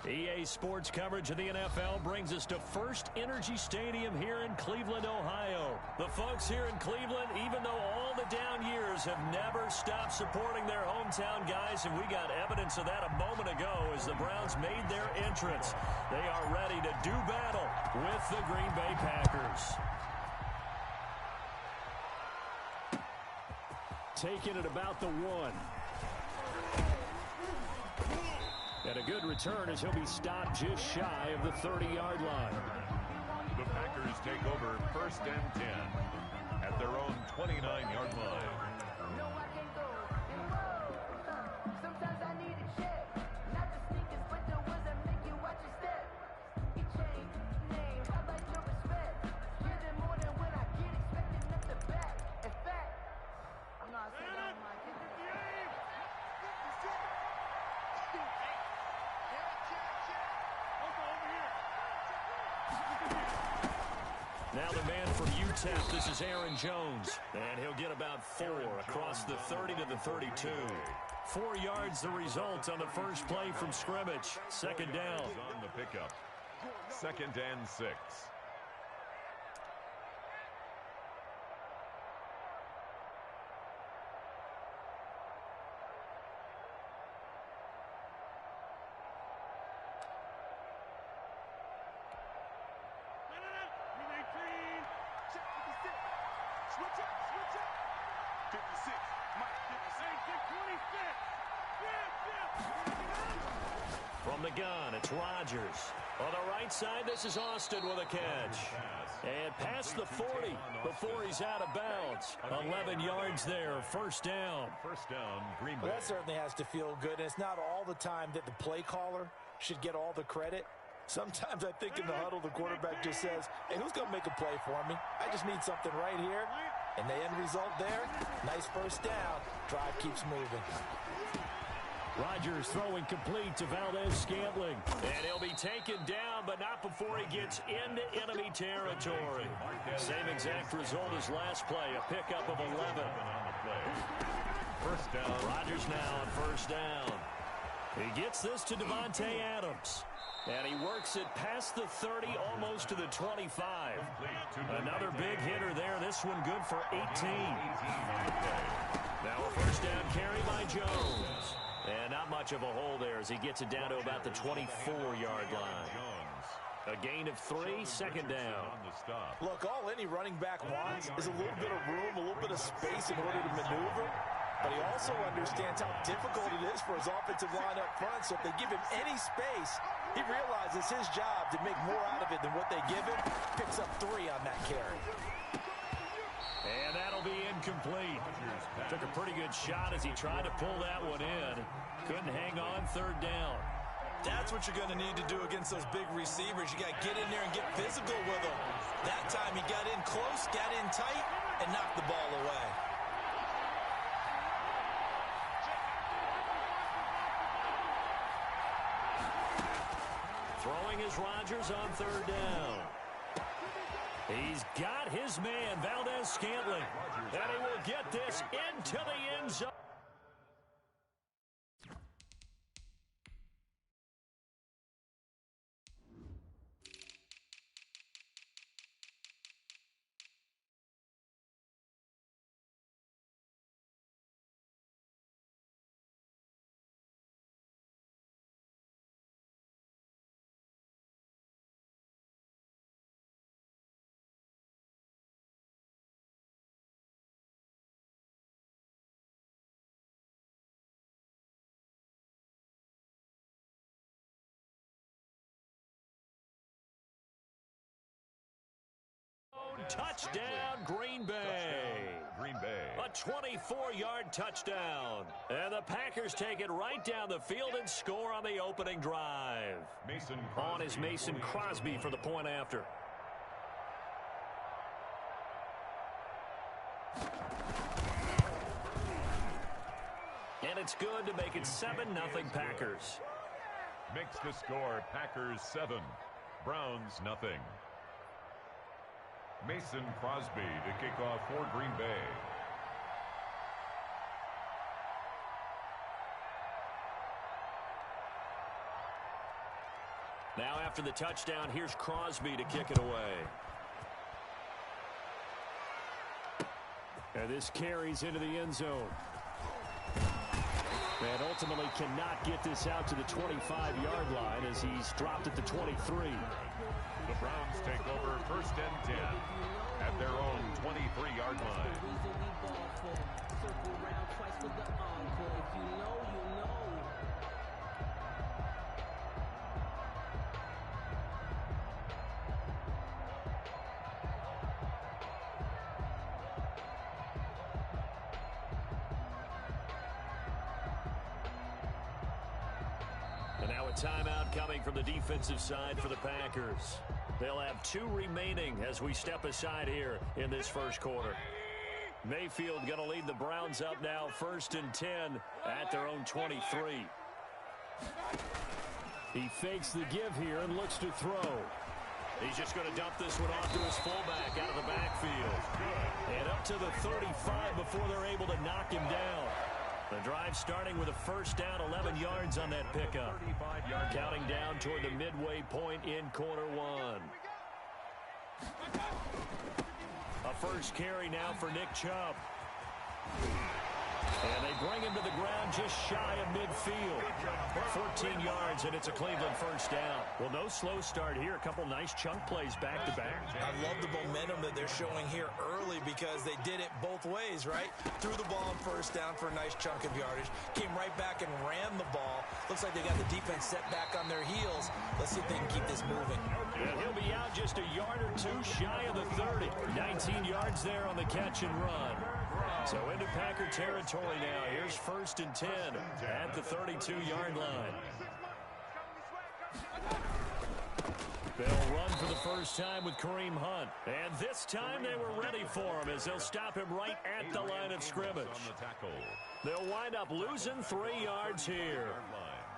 S1: EA Sports coverage of the NFL brings us to First Energy Stadium here in Cleveland, Ohio. The folks here in Cleveland, even though all the down years, have never stopped supporting their hometown guys, and we got evidence of that a moment ago as the Browns made their entrance. They are ready to do battle with the Green Bay Packers. Taking it about the 1. And a good return as he'll be stopped just shy of the 30-yard line.
S2: The Packers take over 1st and 10 at their own 29-yard line.
S1: Now the man from UTEP, this is Aaron Jones. And he'll get about 4 across the 30 to the 32. 4 yards the result on the first play from scrimmage. Second down.
S2: On the pickup. 2nd and 6.
S1: From the gun, it's Rodgers. On the right side, this is Austin with a catch. And past the 40 before he's out of bounds. 11 yards there, first down.
S2: First down, Green Bay.
S3: Well, that certainly has to feel good, and it's not all the time that the play caller should get all the credit. Sometimes I think in the huddle, the quarterback just says, hey, who's going to make a play for me? I just need something right here. And the end result there, nice first down. Drive keeps moving.
S1: Rodgers throwing complete to Valdez-Scantling. And he'll be taken down, but not before he gets into enemy territory. Same exact result as last play, a pickup of 11.
S2: First down.
S1: Rodgers now on first down. He gets this to Devontae Adams. And he works it past the 30, almost to the 25. Another big hitter there. This one good for 18. Now a first down carry by Jones. And not much of a hole there as he gets it down to about the 24-yard line. A gain of 3, second down.
S3: Look, all any running back wants is a little bit of room, a little bit of space in order to maneuver. But he also understands how difficult it is for his offensive line up front. So if they give him any space, he realizes his job to make more out of it than what they give him. Picks up 3 on that carry.
S1: And that'll be incomplete. Took a pretty good shot as he tried to pull that one in. Couldn't hang on, third down.
S3: That's what you're going to need to do against those big receivers. You got to get in there and get physical with them. That time he got in close, got in tight, and knocked the ball away.
S1: Throwing is Rodgers on third down. He's got his man, Valdez-Scantling. And he will get this into the end zone. Touchdown, Green Bay.
S2: Green Bay.
S1: A 24-yard touchdown. And the Packers take it right down the field and score on the opening drive.
S2: Mason
S1: on is Mason Crosby for the point after. And it's good to make it 7-0 Packers.
S2: Makes the score Packers 7, Browns nothing. Mason Crosby to kick off for Green Bay.
S1: Now after the touchdown, here's Crosby to kick it away.
S4: And this carries into the end zone. And ultimately cannot get this out to the 25-yard line as he's dropped at the 23.
S2: The Browns take over 1st and 10 at their own 23-yard line.
S1: And now a timeout coming from the defensive side for the Packers. They'll have 2 remaining as we step aside here in this first quarter. Mayfield going to lead the Browns up now 1st and 10 at their own 23.
S4: He fakes the give here and looks to throw.
S1: He's just going to dump this one off to his fullback out of the backfield. And up to the 35 before they're able to knock him down. The drive starting with a first down, 11 yards on that pickup. Counting down toward the midway point in quarter 1. A first carry now for Nick Chubb. And they bring him to the ground just shy of midfield. 14 yards, and it's a Cleveland first down.
S4: Well, no slow start here. A couple nice chunk plays back-to-back.
S3: I love the momentum that they're showing here early because they did it both ways, right? Threw the ball on first down for a nice chunk of yardage. Came right back and ran the ball. Looks like they got the defense set back on their heels. Let's see if they can keep this moving.
S4: And he'll be out just a yard or 2 shy of the 30. 19 yards there on the catch and run. So into Packer territory now. Here's 1st and 10 at the 32-yard line. They'll run for the first time with Kareem Hunt. And this time they were ready for him as they'll stop him right at the line of scrimmage. They'll wind up losing 3 yards here.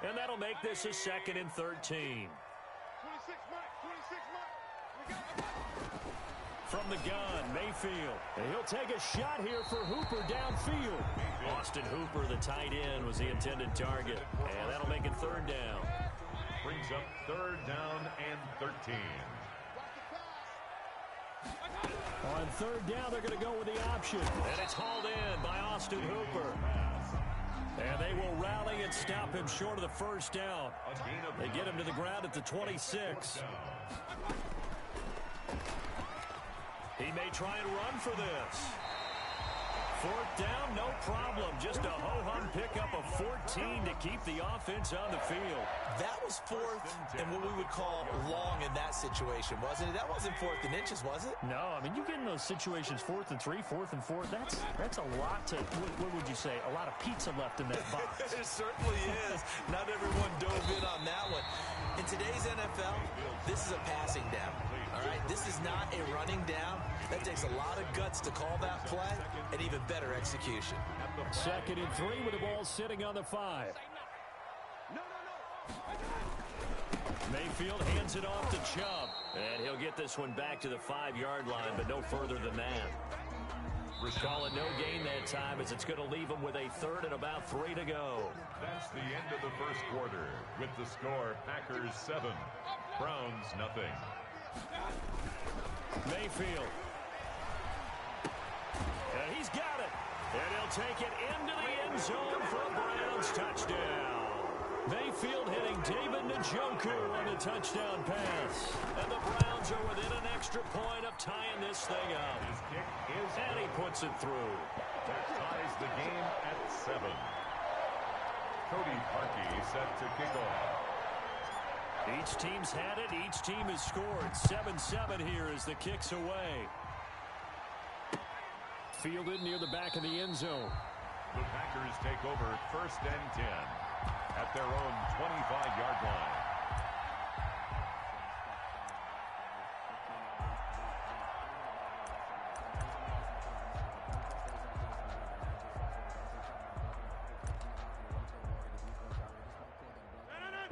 S4: And that'll make this a 2nd and 13. From the gun, Mayfield. And he'll take a shot here for Hooper downfield. Austin Hooper, the tight end, was the intended target. And that'll make it 3rd down.
S2: Brings up 3rd down and 13.
S4: On 3rd down, they're going to go with the option.
S1: And it's hauled in by Austin Hooper.
S4: And they will rally and stop him short of the first down. They get him to the ground at the 26.
S1: He may try and run for this.
S4: 4th down, no problem. Just a ho-hum pickup of 14 to keep the offense on the field.
S3: That was 4th and what we would call long in that situation, wasn't it? That wasn't 4th and inches, was it?
S4: No, I mean, you get in those situations 4th and 3, 4th and 4. That's a lot to, what would you say, a lot of pizza left in that box.
S3: It certainly is. Not everyone dove in on that one. In today's NFL, this is a passing down. All right, this is not a running down. That takes a lot of guts to call that play and even better execution.
S4: 2nd and 3 with the ball sitting on the 5. Mayfield hands it off to Chubb.
S1: And he'll get this one back to the 5-yard line, but no further than that. Call it no gain that time as it's going to leave him with a 3rd and about 3 to go.
S2: That's the end of the first quarter with the score Packers 7, Browns nothing.
S4: Mayfield.
S1: And he's got it. And he'll take it into the end zone for a Browns touchdown.
S4: Mayfield hitting David Njoku on the touchdown pass.
S1: And the Browns are within an extra point of tying this thing up.
S2: His kick is
S1: And he puts it through.
S2: That ties the game at 7. Cody Parkey set to kick off.
S4: Each team's had it. Each team has scored. 7-7 here as the kick's away. Fielded near the back of the end zone.
S2: The Packers take over 1st and 10 at their own 25-yard line.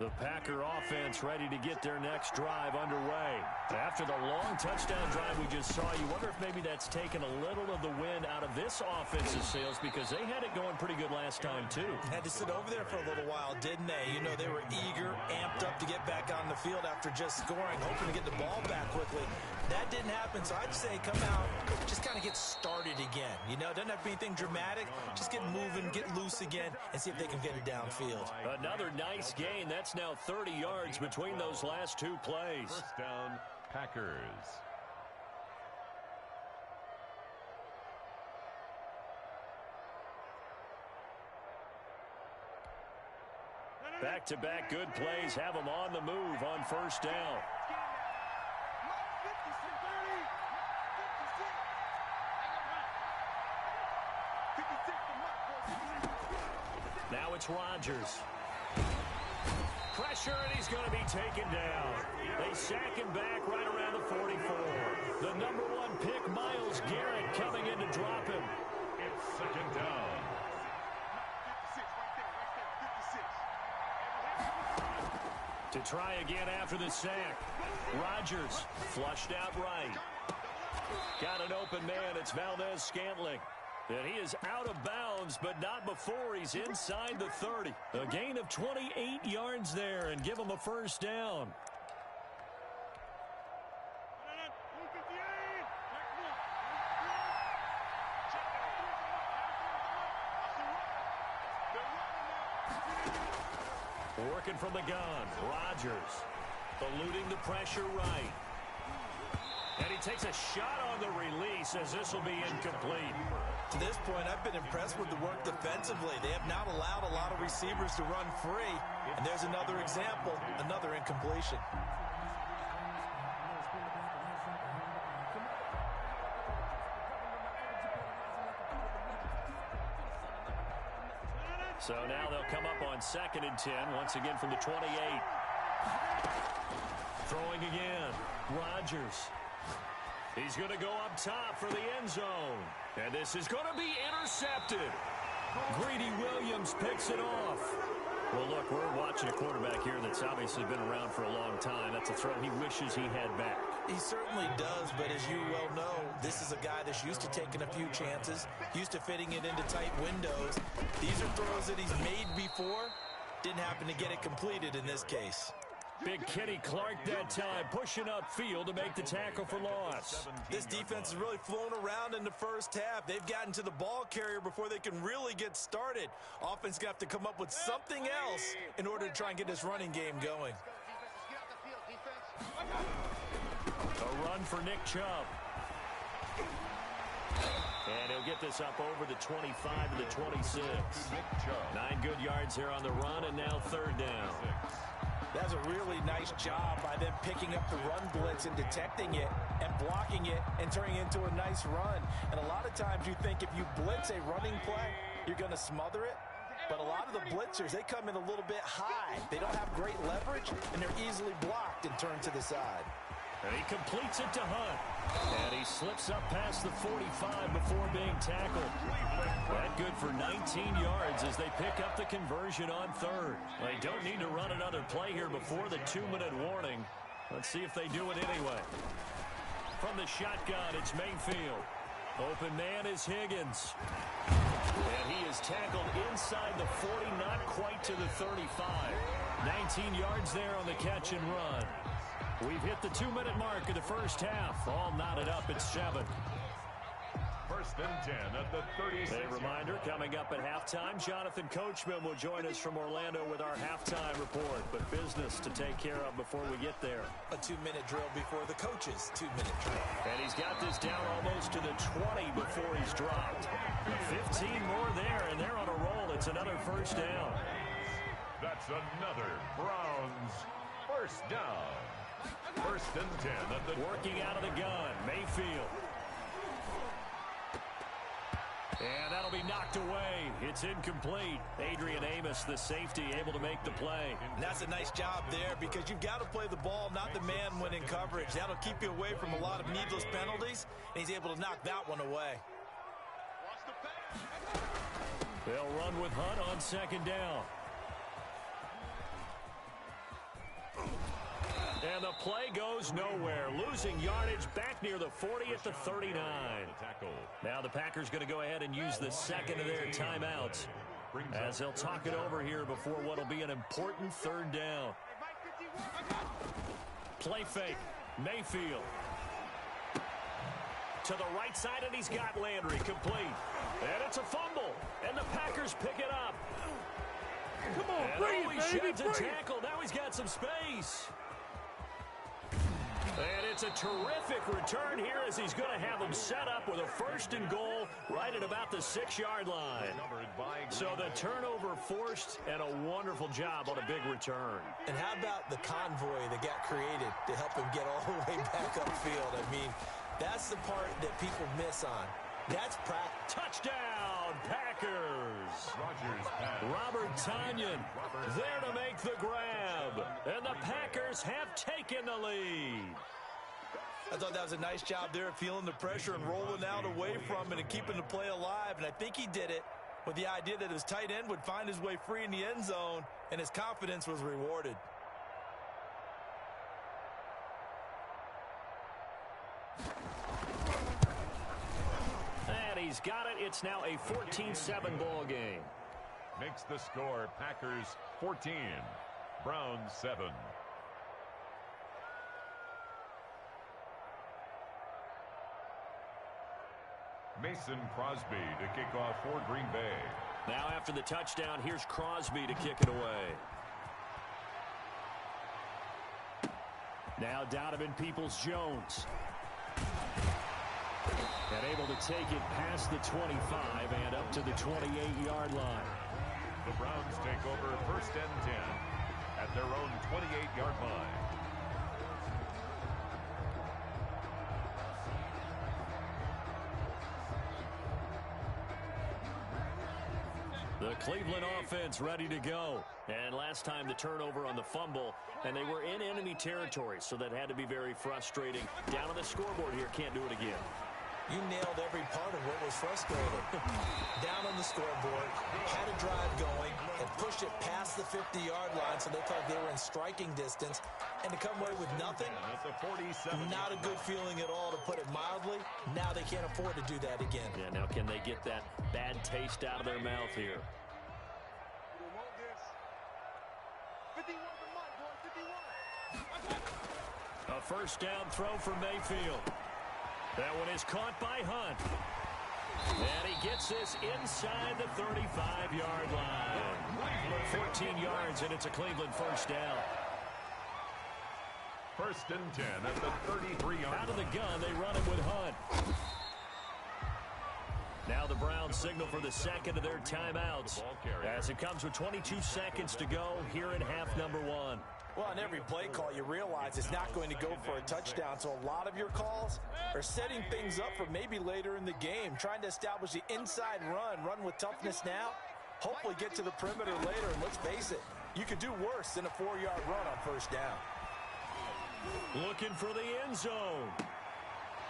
S4: The Packer offense ready to get their next drive underway. After the long touchdown drive we just saw, you wonder if maybe that's taken a little of the wind out of this offense's sails because they had it going pretty good last time, too.
S3: Had to sit over there for a little while, didn't they? You know, they were eager, amped up to get back on the field after just scoring, hoping to get the ball back quickly. That didn't happen, so I'd say come out, just kind of get started again. You know, doesn't have to be anything dramatic. Just get moving, get loose again, and see if they can get it downfield.
S4: Another nice gain. That's now 30 yards between those last two plays.
S2: First down, Packers.
S4: Back-to-back good plays have them on the move on first down. Now it's Rodgers. Pressure, and he's going to be taken down. They sack him back right around the 44. The number 1 pick, Myles Garrett, coming in to drop him.
S2: It's second down.
S4: To try again after the sack. Rodgers flushed out right. Got an open man. It's Valdez-Scantling. And he is out of bounds, but not before he's inside the 30. A gain of 28 yards there and give him a first down. Working from the gun, Rodgers eluding the pressure right. And he takes a shot on the release as this will be incomplete.
S3: To this point, I've been impressed with the work defensively. They have not allowed a lot of receivers to run free. And there's another example, another incompletion.
S4: So now they'll come up on 2nd and 10, once again from the 28. Throwing again, Rodgers. He's going to go up top for the end zone. And this is going to be intercepted. Greedy Williams picks it off. Well, look, we're watching a quarterback here that's obviously been around for a long time. That's a throw he wishes he had back.
S3: He certainly does, but as you well know, this is a guy that's used to taking a few chances, used to fitting it into tight windows. These are throws that he's made before. Didn't happen to get it completed in this case.
S4: Big Kenny Clark that time, pushing upfield to make the tackle for loss.
S3: This defense has really flown around in the first half. They've gotten to the ball carrier before they can really get started. Offense got to come up with something else in order to try and get this running game going.
S4: A run for Nick Chubb. And he'll get this up over the 25 to the 26. 9 good yards here on the run, and now 3rd down.
S3: That's a really nice job by them picking up the run blitz and detecting it and blocking it and turning it into a nice run. And a lot of times you think if you blitz a running play, you're going to smother it. But a lot of the blitzers, they come in a little bit high. They don't have great leverage, and they're easily blocked and turned to the side.
S4: And he completes it to Hunt. And he slips up past the 45 before being tackled. That good for 19 yards as they pick up the conversion on 3rd. They don't need to run another play here before the 2-minute warning. Let's see if they do it anyway. From the shotgun, it's Mayfield. Open man is Higgins. And he is tackled inside the 40, not quite to the 35. 19 yards there on the catch and run. We've hit the 2-minute mark of the first half. All knotted up at 7.
S2: 1st and 10 at the 36.
S4: A reminder, coming up at halftime, Jonathan Coachman will join us from Orlando with our halftime report. But business to take care of before we get there.
S3: A 2-minute drill before the coach's 2-minute drill.
S4: And he's got this down almost to the 20 before he's dropped. 15 more there, and they're on a roll. It's another first down.
S2: That's another Browns first down. 1st and 10 at the...
S4: Working out of the gun, Mayfield. And that'll be knocked away. It's incomplete. Adrian Amos, the safety, able to make the play.
S3: And that's a nice job there because you've got to play the ball, not the man when in coverage. That'll keep you away from a lot of needless penalties, and he's able to knock that one away.
S4: They'll run with Hunt on 2nd down. And the play goes nowhere. Losing yardage back near the 40 at the 39. Now the Packers going to go ahead and use the second of their timeouts as they'll talk it over here before what will be an important third down. Play fake. Mayfield. To the right side, and he's got Landry complete. And it's a fumble. And the Packers pick it up.
S1: Come on,
S4: and
S1: bring it, baby,
S4: sheds a tackle. Now he's got some space. And it's a terrific return here as he's going to have them set up with a first and goal right at about the 6-yard line. So the turnover forced and a wonderful job on a big return.
S3: And how about the convoy that got created to help him get all the way back upfield? I mean, that's the part that people miss on. That's practice.
S4: Touchdown, Packers. Robert Tonyan there to make the grab. And the Packers have taken the lead.
S3: I thought that was a nice job there of feeling the pressure and rolling out away from it and keeping the play alive. And I think he did it with the idea that his tight end would find his way free in the end zone, and his confidence was rewarded.
S4: And he's got it. It's now a 14-7 ball game.
S2: Makes the score Packers 14, Browns 7. Mason Crosby to kick off for Green Bay.
S4: Now after the touchdown, here's Crosby to kick it away. Now Donovan Peoples-Jones. And able to take it past the 25 and up to the 28-yard line.
S2: The Browns take over first and 10 at their own 28-yard line.
S4: The Cleveland offense ready to go. And last time the turnover on the fumble, and they were in enemy territory, so that had to be very frustrating. Down on the scoreboard here, can't do it again.
S3: You nailed every part of what was frustrating. Down on the scoreboard, had a drive going, and pushed it past the 50-yard line so they thought they were in striking distance. And to come away with nothing, not a good feeling at all, to put it mildly. Now they can't afford to do that again.
S4: Yeah, now can they get that bad taste out of their mouth here? A first down throw for Mayfield. That one is caught by Hunt. And he gets this inside the 35-yard line. 14 yards, and it's a Cleveland first down.
S2: First and 10 at the 33-yard line.
S4: Out of the gun, they run it with Hunt. Now the Browns signal for the second of their timeouts as it comes with 22 seconds to go here in half number 1.
S3: Well, on every play call, you realize it's not going to go for a touchdown, so a lot of your calls are setting things up for maybe later in the game, trying to establish the inside run with toughness now, hopefully get to the perimeter later, and let's face it, you could do worse than a 4-yard run on first down.
S4: Looking for the end zone.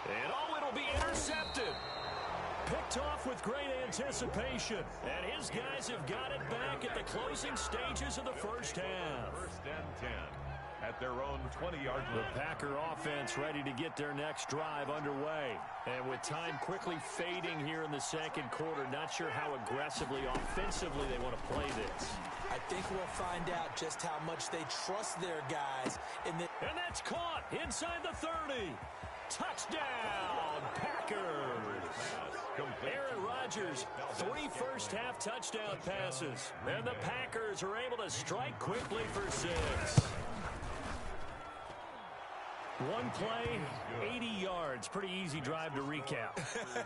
S4: And it'll be intercepted. Picked off with great anticipation. And his guys have got it back at the closing stages of the first half.
S2: First and 10 at their own 20-yard line.
S4: The Packer offense ready to get their next drive underway. And with time quickly fading here in the second quarter, not sure how aggressively, offensively they want to play this.
S3: I think we'll find out just how much they trust their guys. And
S4: that's caught inside the 30. Touchdown, Packers. Aaron Rodgers, 3 first-half touchdown passes. And the Packers are able to strike quickly for 6. One play, 80 yards. Pretty easy drive to recap.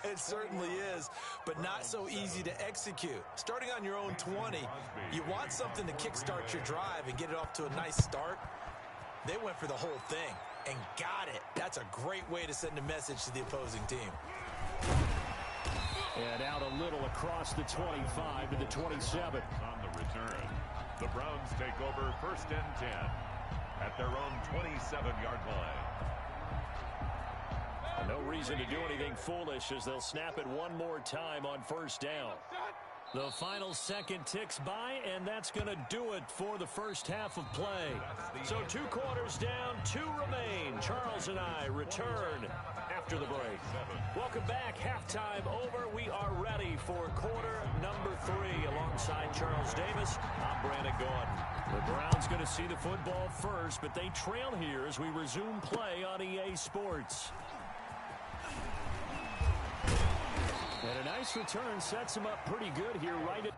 S3: It certainly is, but not so easy to execute. Starting on your own 20, you want something to kickstart your drive and get it off to a nice start. They went for the whole thing and got it. That's a great way to send a message to the opposing team.
S4: And out a little across the 25 to the 27.
S2: On the return, the Browns take over first and 10 at their own 27-yard line.
S4: No reason to do anything foolish as they'll snap it one more time on first down. The final second ticks by, and that's going to do it for the first half of play. So 2 quarters down, 2 remain. Charles and I return after the break. Welcome back. Halftime over. We are ready for quarter number 3. Alongside Charles Davis, I'm Brandon Gordon. The Browns going to see the football first, but they trail here as we resume play on EA Sports. And a nice return sets him up pretty good here right at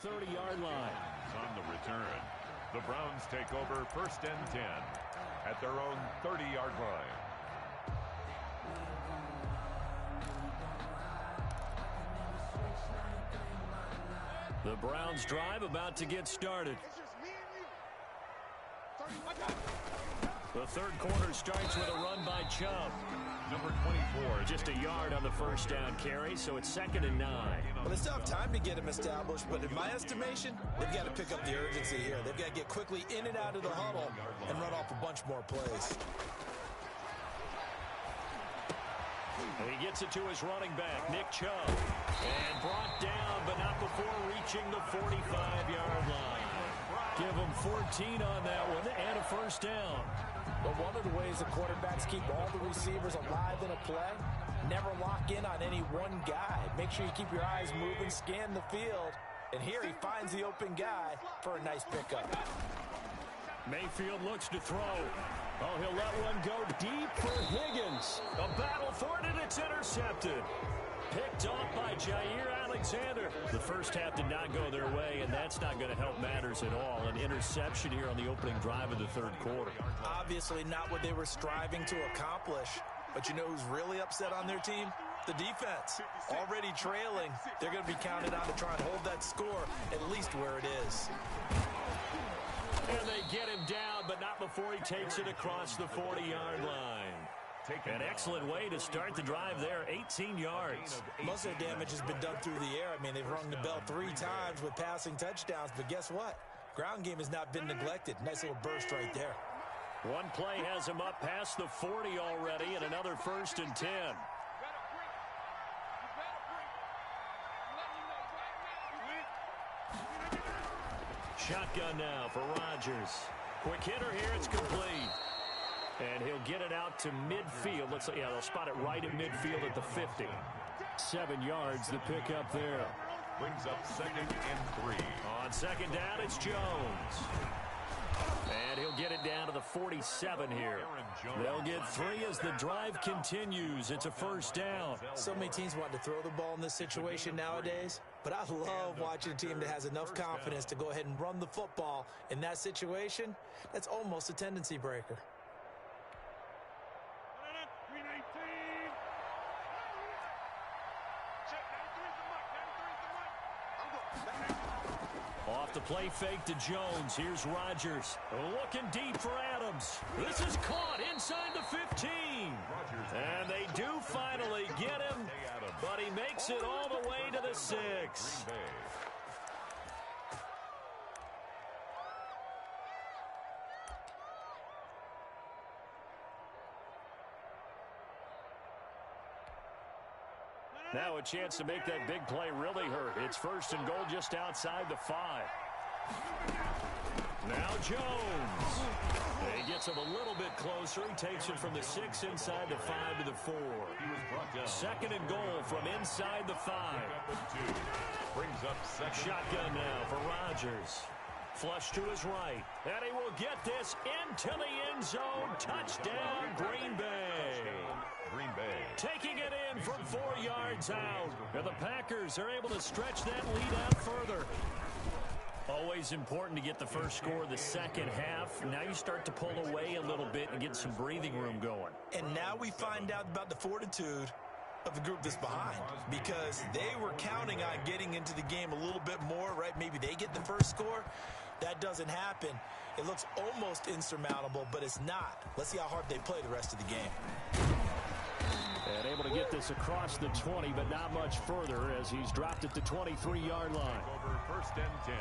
S4: the 30-yard line.
S2: On the return, the Browns take over 1st and 10 at their own 30-yard line.
S4: The Browns drive about to get started. The third quarter starts with a run by Chubb.
S2: Number 24.
S4: Just a yard on the first down carry, so it's 2nd and 9.
S3: Well, they still have time to get him established, but in my estimation, they've got to pick up the urgency here. They've got to get quickly in and out of the huddle and run off a bunch more plays.
S4: And he gets it to his running back, Nick Chubb. And brought down, but not before reaching the 45-yard line. Give him 14 on that one and a first down.
S3: But one of the ways the quarterbacks keep all the receivers alive in a play, never lock in on any one guy. Make sure you keep your eyes moving, scan the field. And here he finds the open guy for a nice pickup.
S4: Mayfield looks to throw. Oh, he'll let one go deep for Higgins. A battle for it, and it's intercepted. Picked off by Jair Alexander. The first half did not go their way, and that's not going to help matters at all. An interception here on the opening drive of the third quarter.
S3: Obviously not what they were striving to accomplish. But you know who's really upset on their team? The defense. Already trailing. They're going to be counted on to try and hold that score at least where it is.
S4: And they get him down, but not before he takes it across the 40-yard line. An excellent way to start the drive there, 18 yards.
S3: Most of the damage has been done through the air. I mean, they've rung the bell 3 times with passing touchdowns, but guess what? Ground game has not been neglected. Nice little burst right there.
S4: One play has him up past the 40 already, and another 1st and 10. Shotgun now for Rodgers. Quick hitter here, it's complete. And he'll get it out to midfield. Looks like, yeah, they'll spot it right at midfield at the 50. 7 yards, the pickup there.
S2: Brings up 2nd and 3.
S4: On 2nd down, it's Jones. And he'll get it down to the 47 here. They'll get 3 as the drive continues. It's a first down.
S3: So many teams want to throw the ball in this situation nowadays, but I love watching a team that has enough confidence to go ahead and run the football. In that situation, that's almost a tendency breaker.
S4: Off the play fake to Jones. Here's Rodgers. Looking deep for Adams. This is caught inside the 15. And they do finally get him, but he makes it all the way to the 6. Now a chance to make that big play really hurt. It's 1st and goal just outside the 5. Now Jones. He gets him a little bit closer. He takes it from the 6 inside the 5 to the 4. Second and goal from inside the 5.
S2: Brings up second.
S4: Shotgun now for Rodgers. Flush to his right. And he will get this into the end zone. Touchdown, Green Bay.
S2: Green Bay.
S4: Taking it in from 4 yards out. And the Packers are able to stretch that lead out further. Always important to get the first score of the second half. Now you start to pull away a little bit and get some breathing room going.
S3: And now we find out about the fortitude of the group that's behind, because they were counting on getting into the game a little bit more, right? Maybe they get the first score. That doesn't happen. It looks almost insurmountable, but it's not. Let's see how hard they play the rest of the game.
S1: And able to get this across the 20, but not much further as he's dropped at the 23-yard line.
S2: Over first and 10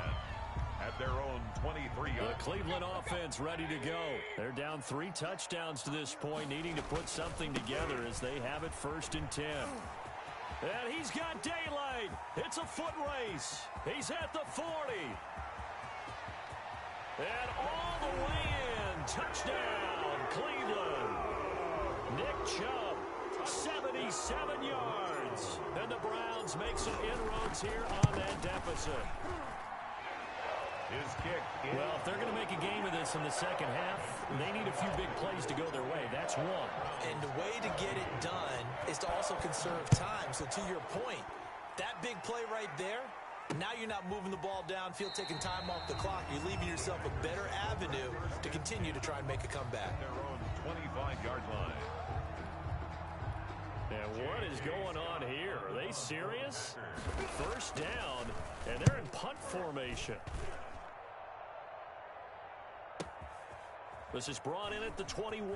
S2: at their own 23-yard.
S4: The Cleveland offense ready to go. They're down 3 touchdowns to this point, needing to put something together as they have it first and 10. And he's got daylight. It's a foot race. He's at the 40. And all the way in. Touchdown, Cleveland. Nick Chubb, 77 yards. And the Browns make some inroads here on that deficit.
S2: His kick.
S4: Well, if they're going to make a game of this in the second half, they need a few big plays to go their way. That's one.
S3: And the way to get it done is to also conserve time. So to your point, that big play right there, now you're not moving the ball downfield, taking time off the clock. You're leaving yourself a better avenue to continue to try and make a comeback.
S2: Their own 25-yard line.
S4: And what is going on here? Are they serious? First down, and they're in punt formation. This is brought in at the 21.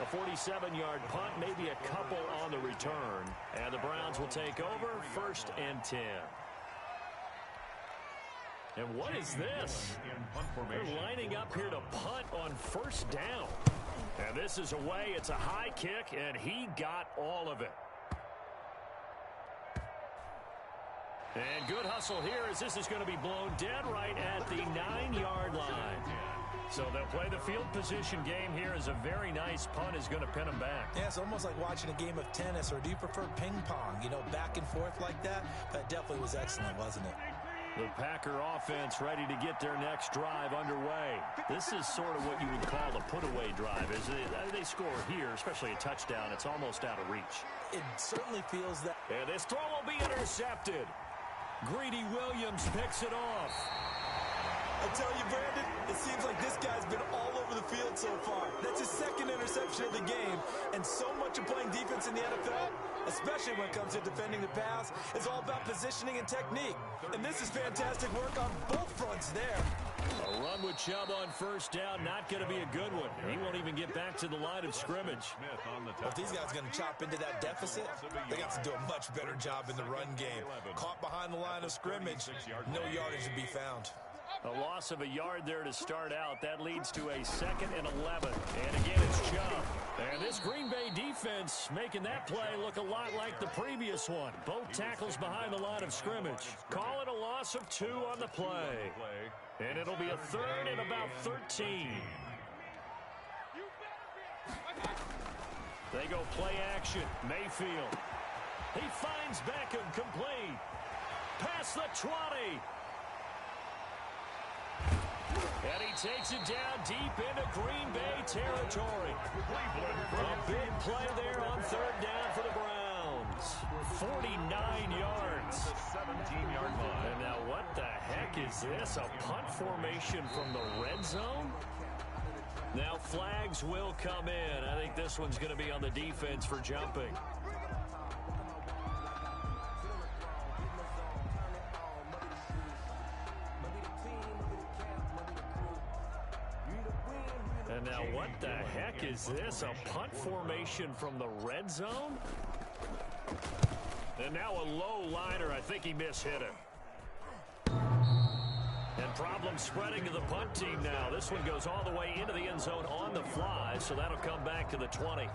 S4: A 47-yard punt, maybe a couple on the return. And the Browns will take over first and 10. And what is this? They're lining up here to punt on first down. And this is away. It's a high kick, and he got all of it. And good hustle here as this is going to be blown dead right at the 9-yard line. So they'll play the field position game here as a very nice punt is going to pin them back.
S3: Yeah, it's almost like watching a game of tennis, or do you prefer ping pong? You know, back and forth like that? That definitely was excellent, wasn't it?
S4: The Packer offense ready to get their next drive underway. This is sort of what you would call a put-away drive. As they score here, especially a touchdown, it's almost out of reach.
S3: It certainly feels that.
S4: And this throw will be intercepted. Greedy Williams picks it off.
S3: I tell you, Brandon, it seems like this guy's been all over the field so far. That's his second interception of the game. And so much of playing defense in the NFL, especially when it comes to defending the pass, is all about positioning and technique. And this is fantastic work on both fronts there.
S4: A run with Chubb on first down, not going to be a good one. He won't even get back to the line of scrimmage.
S3: Well, if these guys are going to chop into that deficit, they got to do a much better job in the run game. Caught behind the line of scrimmage, no yardage to be found.
S4: A loss of a yard there to start out. That leads to a 2nd and 11. And again, it's Chubb. And this Green Bay defense making that play look a lot like the previous one. Both tackles behind the line of scrimmage. Call it a loss of 2 on the play. And it'll be a 3rd and about 13. They go play action. Mayfield. He finds Beckham complete. Past the 20. And he takes it down deep into Green Bay territory. A big play there on 3rd down for the Browns. 49 yards.
S2: 17-yard line.
S4: And now what the heck is this? A punt formation from the red zone? Now flags will come in. I think this one's going to be on the defense for jumping. And now what the heck is this? A punt formation from the red zone? And now a low liner. I think he mishit it. And problems spreading to the punt team now. This one goes all the way into the end zone on the fly, so that'll come back to the 20.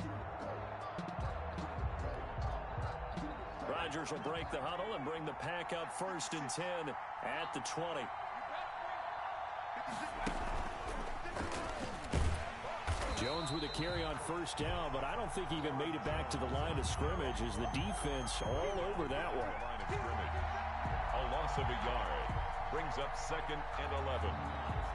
S4: Rodgers will break the huddle and bring the pack up 1st and 10 at the 20. Jones with a carry on 1st down, but I don't think he even made it back to the line of scrimmage as the defense all over that one.
S2: A loss of a yard brings up 2nd and 11.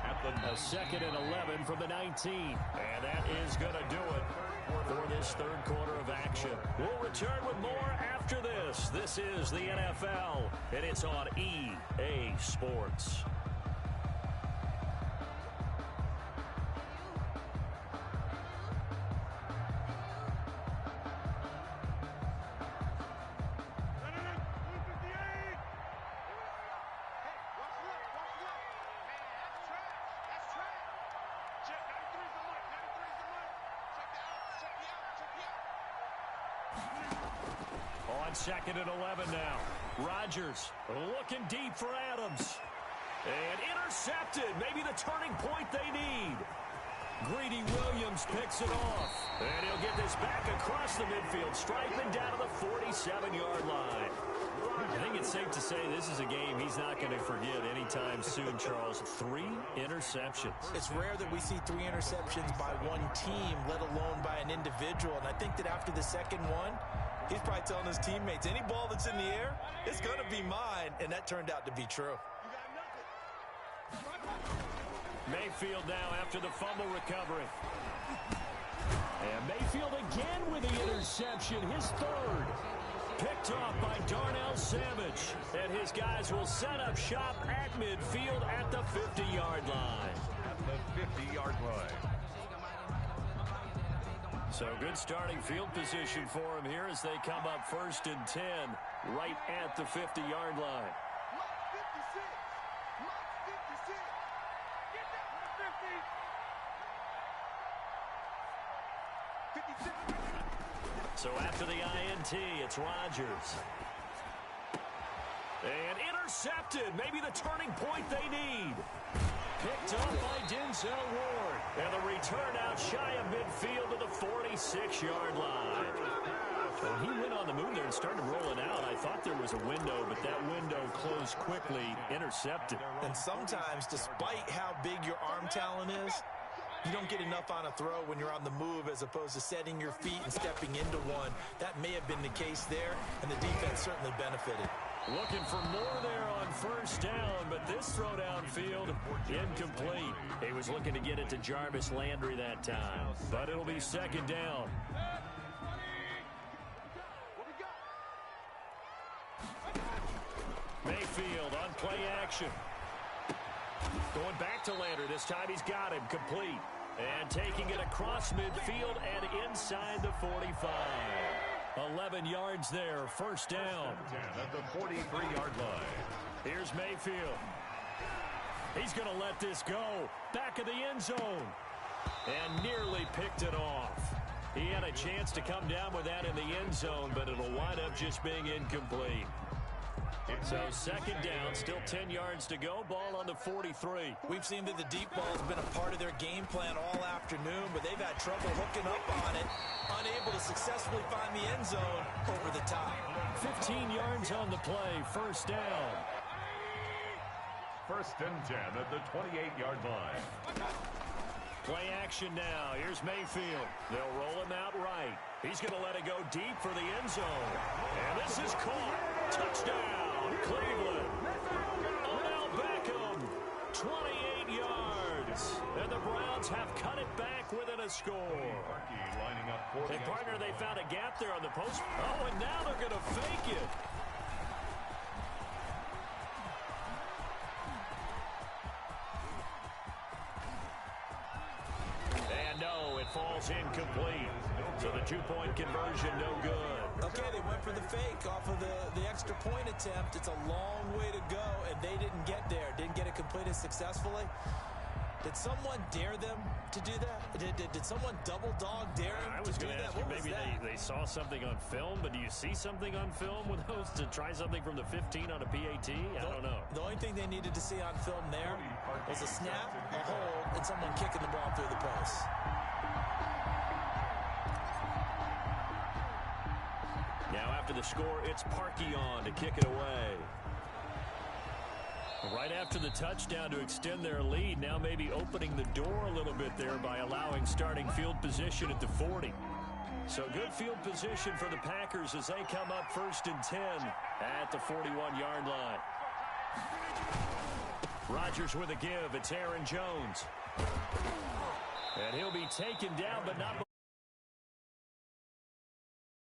S4: A 2nd and 11 from the 19. And that is going to do it for this 3rd quarter of action. We'll return with more after this. This is the NFL, and it's on EA Sports. On 2nd and 11 now. Rodgers looking deep for Adams. And intercepted. Maybe the turning point they need. Greedy Williams picks it off. And he'll get this back across the midfield, striping down to the 47-yard line. I think it's safe to say this is a game he's not going to forget anytime soon, Charles. 3 interceptions.
S3: It's rare that we see 3 interceptions by one team, let alone by an individual. And I think that after the second one, he's probably telling his teammates, any ball that's in the air, it's going to be mine. And that turned out to be true.
S4: Mayfield now after the fumble recovery. And Mayfield again with the interception, his 3rd. Picked off by Darnell Savage. And his guys will set up shop at midfield at the 50-yard line.
S2: At the 50-yard line.
S4: So good starting field position for him here as they come up 1st and 10 right at the 50-yard line. So after the INT, it's Rodgers. And intercepted. Maybe the turning point they need. Picked up by Denzel Ward. And the return out shy of midfield to the 46-yard line. When he went on the move there and started rolling out, I thought there was a window, but that window closed quickly, intercepted.
S3: And sometimes, despite how big your arm talent is, you don't get enough on a throw when you're on the move as opposed to setting your feet and stepping into one. That may have been the case there, and the defense certainly benefited.
S4: Looking for more there on 1st down, but this throw downfield, incomplete. He was looking to get it to Jarvis Landry that time, but it'll be 2nd down. Mayfield on play action. Going back to Landry. This time he's got him complete. And taking it across midfield and inside the 45. 11 yards there, 1st down.
S2: At the 43-yard line.
S4: Here's Mayfield. He's going to let this go. Back of the end zone. And nearly picked it off. He had a chance to come down with that in the end zone, but it'll wind up just being incomplete. So 2nd down, still 10 yards to go. Ball on the 43.
S3: We've seen that the deep ball has been a part of their game plan all afternoon, but they've had trouble hooking up on it, unable to successfully find the end zone over the top.
S4: 15 yards on the play, 1st down.
S2: 1st and 10 at the 28-yard line.
S4: Play action now. Here's Mayfield. They'll roll him out right. He's going to let it go deep for the end zone. And this is caught. Touchdown, Cleveland. Odell Beckham, 28 yards. And the Browns have cut it back within a score. Hey, partner, they found a gap there on the post. Oh, and now they're going to fake it. And no, it falls incomplete. So the 2-point conversion, no good.
S3: Okay, they went for the fake off of the extra point attempt. It's a long way to go, and they didn't get there. Didn't get it completed successfully. Did someone dare them to do that? Did someone double dog dare them
S4: I was going to ask you, maybe they saw something on film, but do you see something on film with those to try something from the 15 on a PAT? I don't know.
S3: The only thing they needed to see on film there was a snap, a hold, and someone kicking the ball through the post.
S4: Now after the score, it's Parkey on to kick it away. Right after the touchdown to extend their lead, now maybe opening the door a little bit there by allowing starting field position at the 40. So good field position for the Packers as they come up 1st and 10 at the 41-yard line. Rodgers with a give. It's Aaron Jones. And he'll be taken down, but not